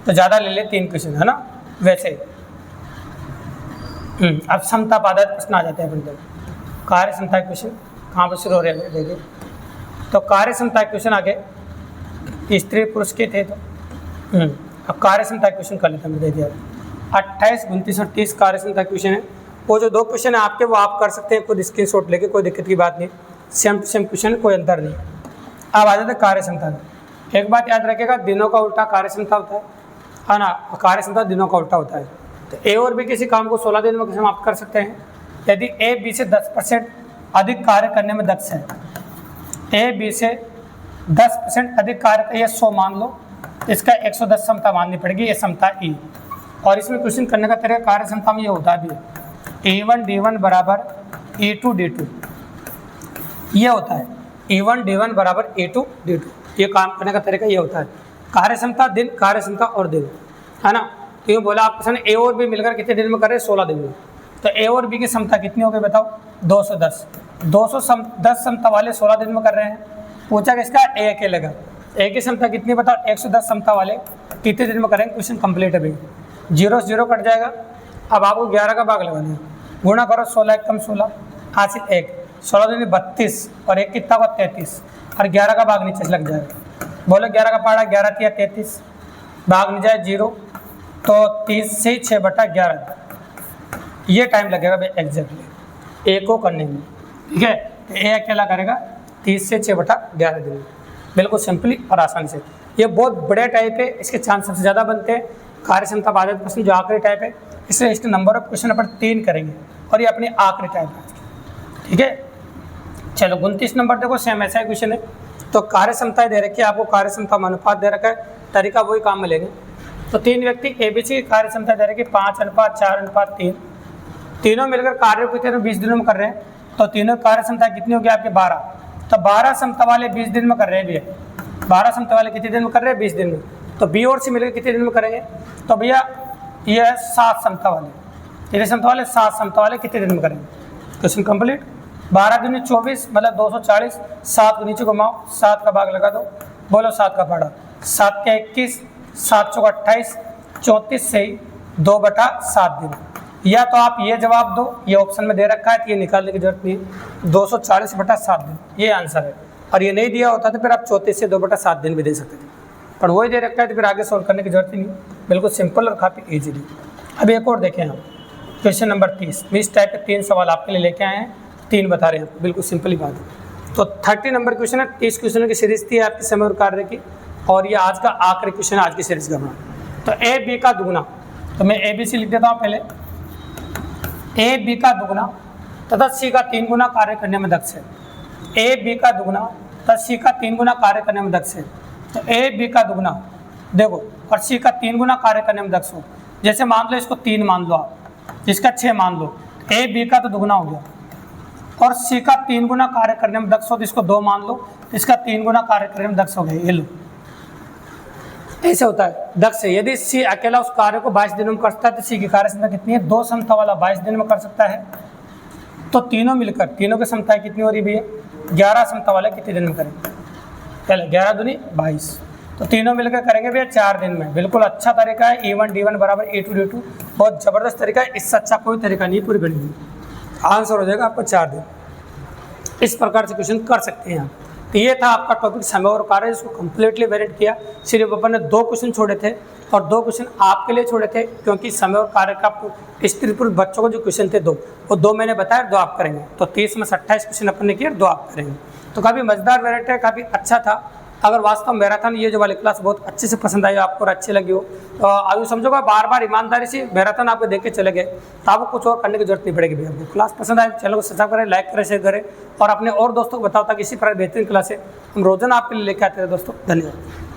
तो ज़्यादा ले ले 3 क्वेश्चन, है ना, वैसे ही। अब क्षमता आधारित प्रश्न आ जाते हैं अपन लोग। कार्य क्षमता क्वेश्चन कहाँ पर शुरू हो रहे हैं देखिए। तो कार्य क्षमता क्वेश्चन आगे स्त्री पुरुष के थे, तो अब कार्य क्षमता क्वेश्चन कर लेते हैं। देखिए 28, 29 और 30 कार्य क्षमता क्वेश्चन है। वो जो 2 क्वेश्चन है आपके, वो आप कर सकते हैं खुद स्क्रीनशॉट लेके, कोई दिक्कत की बात नहीं। सेम टू सेम क्वेश्चन, कोई अंतर नहीं। अब आ जाते हैं कार्य क्षमता में। एक बात याद रखिएगा, दिनों का उल्टा कार्य क्षमता होता है ना। कार्य क्षमता दिनों का उल्टा होता है। तो ए और बी किसी काम को 16 दिन में समाप्त कर सकते हैं यदि ए बी से 10% अधिक कार्य करने में दक्ष है। ए बी से 10% अधिक कार्य, ये 100 मान लो, इसका 110 क्षमता माननी पड़ेगी, ये क्षमता ई। और इसमें क्वेश्चन करने का तरीका कार्य क्षमता में ये होता भी है, E1 D1 बराबर E2 D2, ये होता है E1 D1 बराबर E2 D2। ये काम करने का तरीका ये होता है। कार्य क्षमता दिन, कार्य क्षमता और दिन। है ना। तो ये बोला आपके सामने ए और बी मिलकर कितने दिन में कर रहे हैं, 16 दिन में। तो ए और बी की क्षमता कितनी हो गई बताओ, 210। 210 क्षमता वाले 16 दिन में कर रहे हैं। पूछा किसका, ए अकेले का। ए की क्षमता कितनी बताओ, 110 क्षमता वाले कितने दिन में करेंगे। क्वेश्चन कंप्लीट है भाई, 0 से 0 कट जाएगा। अब आपको 11 का भाग लगाना है, गुणा करो 16 कम 16 हासिल 1, 16 दिन में 32 और 1 कितना हुआ 33 और 11 का भाग नीचे से लग जाएगा। बोलो 11 का पहाड़ा 11 तिया 33, भाग नहीं जाए 0 तो 30 से 6/11 ये टाइम लगेगा भाई एग्जैक्टली ए को करने में, ठीक है। तो ए अकेला करेगा 30 से 6/11 दिन में, बिल्कुल सिंपली और आसानी से। ये बहुत बड़े टाइप है, इसके चांस सबसे ज़्यादा बनते हैं। कार्य क्षमता 12% जो आखिरी टाइप है, इसलिए इसके नंबर ऑफ क्वेश्चन अपन 3 करेंगे और ये अपनी आखिरी टाइप है, ठीक है। चलो 29 नंबर देखो, सेम ऐसा ही क्वेश्चन है। तो कार्य क्षमता दे रखी है आपको, कार्य क्षमता में अनुपात दे रखा है, तरीका वही काम में लेंगे। तो 3 व्यक्ति ABC की कार्य क्षमता दे रखी है 5:4:3, तीनों मिलकर कार्य को कितने 20 दिनों में कर रहे हैं। तो तीनों कार्य क्षमता कितनी होगी आपके 12। तो 12 क्षमता वाले 20 दिन में कर रहे हैं भैया, 12 क्षमता वाले कितने दिन में कर रहे हैं, 20 दिन में। तो बी और सी मिलकर कितने दिन में करेंगे, तो भैया ये है 7 क्षमता वाले, कितने क्षमता वाले, 7 क्षमता वाले कितने दिन में करेंगे। Question complete. 12 दूनी 24 मतलब 240, 7 को नीचे घुमाओ, 7 का भाग लगा दो, बोलो 7 का पहाड़ा, 7 के 21, 7 चौका 28, 34 से 2/7 दिन। या तो आप ये जवाब दो, ये ऑप्शन में दे रखा है, तो ये निकालने की जरूरत नहीं है, 240/7 दिन ये आंसर है। और ये नहीं दिया होता तो फिर आप 34 से 2/7 दिन भी दे सकते थे, पर वही दे रखा है तो फिर आगे सॉल्व करने की जरूरत ही नहीं, बिल्कुल सिंपल और काफ़ी ईजीली। अब एक और देखें हम, क्वेश्चन नंबर 30 में इस टाइप के 3 सवाल आपके लिए लेके आए हैं, 3 बता रहे हैं, बिल्कुल सिंपल ही बात है। तो 30 नंबर क्वेश्चन है, 30 क्वेश्चनों की सीरीज थी आपके समय और कार्य की, और ये आज का आखिरी क्वेश्चन है आज की सीरीज का बना। तो ए बी का दुगुना, तो मैं ABC लिख देता हूँ पहले, ए बी का दुगुना तथा सी का 3 गुना कार्य करने में दक्ष है। ए बी का दुगुना तथा सी का 3 गुना कार्य करने में दक्ष है। तो ए बी का दुगुना देखो और सी का 3 गुना कार्य करने में दक्ष हो। जैसे मान लो इसको 3 मान लो आप, इसका 6 मान लो, ए बी का तो दुगुना हो गया, और सी का 3 गुना कार्य करने में दक्ष हो तो इसको 2 मान लो, इसका 3 गुना कार्य करने में दक्ष हो गया, ये लो। ऐसे होता है दक्ष है। यदि सी अकेला उस कार्य को 22 दिनों में कर सकता है तो सी की कार्य क्षमता कितनी है, 2 क्षमता वाला 22 दिन में कर सकता है। तो तीनों मिलकर, तीनों की क्षमता कितनी हो रही भैया, 11 क्षमता वाले कितने दिन में करेंगे, पहले 11 दूनी 22, तो तीनों मिलकर करेंगे भैया 4 दिन में। बिल्कुल अच्छा तरीका है, E1 D1 बराबर E2 D2, बहुत ज़बरदस्त तरीका है, इससे अच्छा कोई तरीका नहीं पूरी गणित में। आंसर हो जाएगा आपका 4 दिन। इस प्रकार से क्वेश्चन कर सकते हैं आप। तो ये था आपका टॉपिक समय और कार्य, इसको कम्प्लीटली वेरिड किया। सिर्फ अपन ने 2 क्वेश्चन छोड़े थे और 2 क्वेश्चन आपके लिए छोड़े थे, क्योंकि समय और कार्य का स्त्री पुरुष बच्चों को जो क्वेश्चन थे 2, वो 2 मैंने बताया, 2 आप करेंगे। तो 30 में से 28 क्वेश्चन अपन ने किए, 2 आप करेंगे। तो काफ़ी मज़ेदार वेरिड है, काफ़ी अच्छा था। अगर वास्तव में मैराथन ये जो वाली क्लास बहुत अच्छे से पसंद आई आपको और अच्छी लगी हो, तो अभी समझोगा बार बार ईमानदारी से मैराथन आपको देख के चले गए, तो आपको कुछ और करने की जरूरत नहीं पड़ेगी भैया। आपको क्लास पसंद आए चैनल को सब्सक्राइब करें, लाइक करें, शेयर करें और अपने और दोस्तों को बताओ, ताकि इसी प्रकार बेहतरीन क्लासें हम रोजाना आपके लिए लेकर आते हैं दोस्तों। धन्यवाद।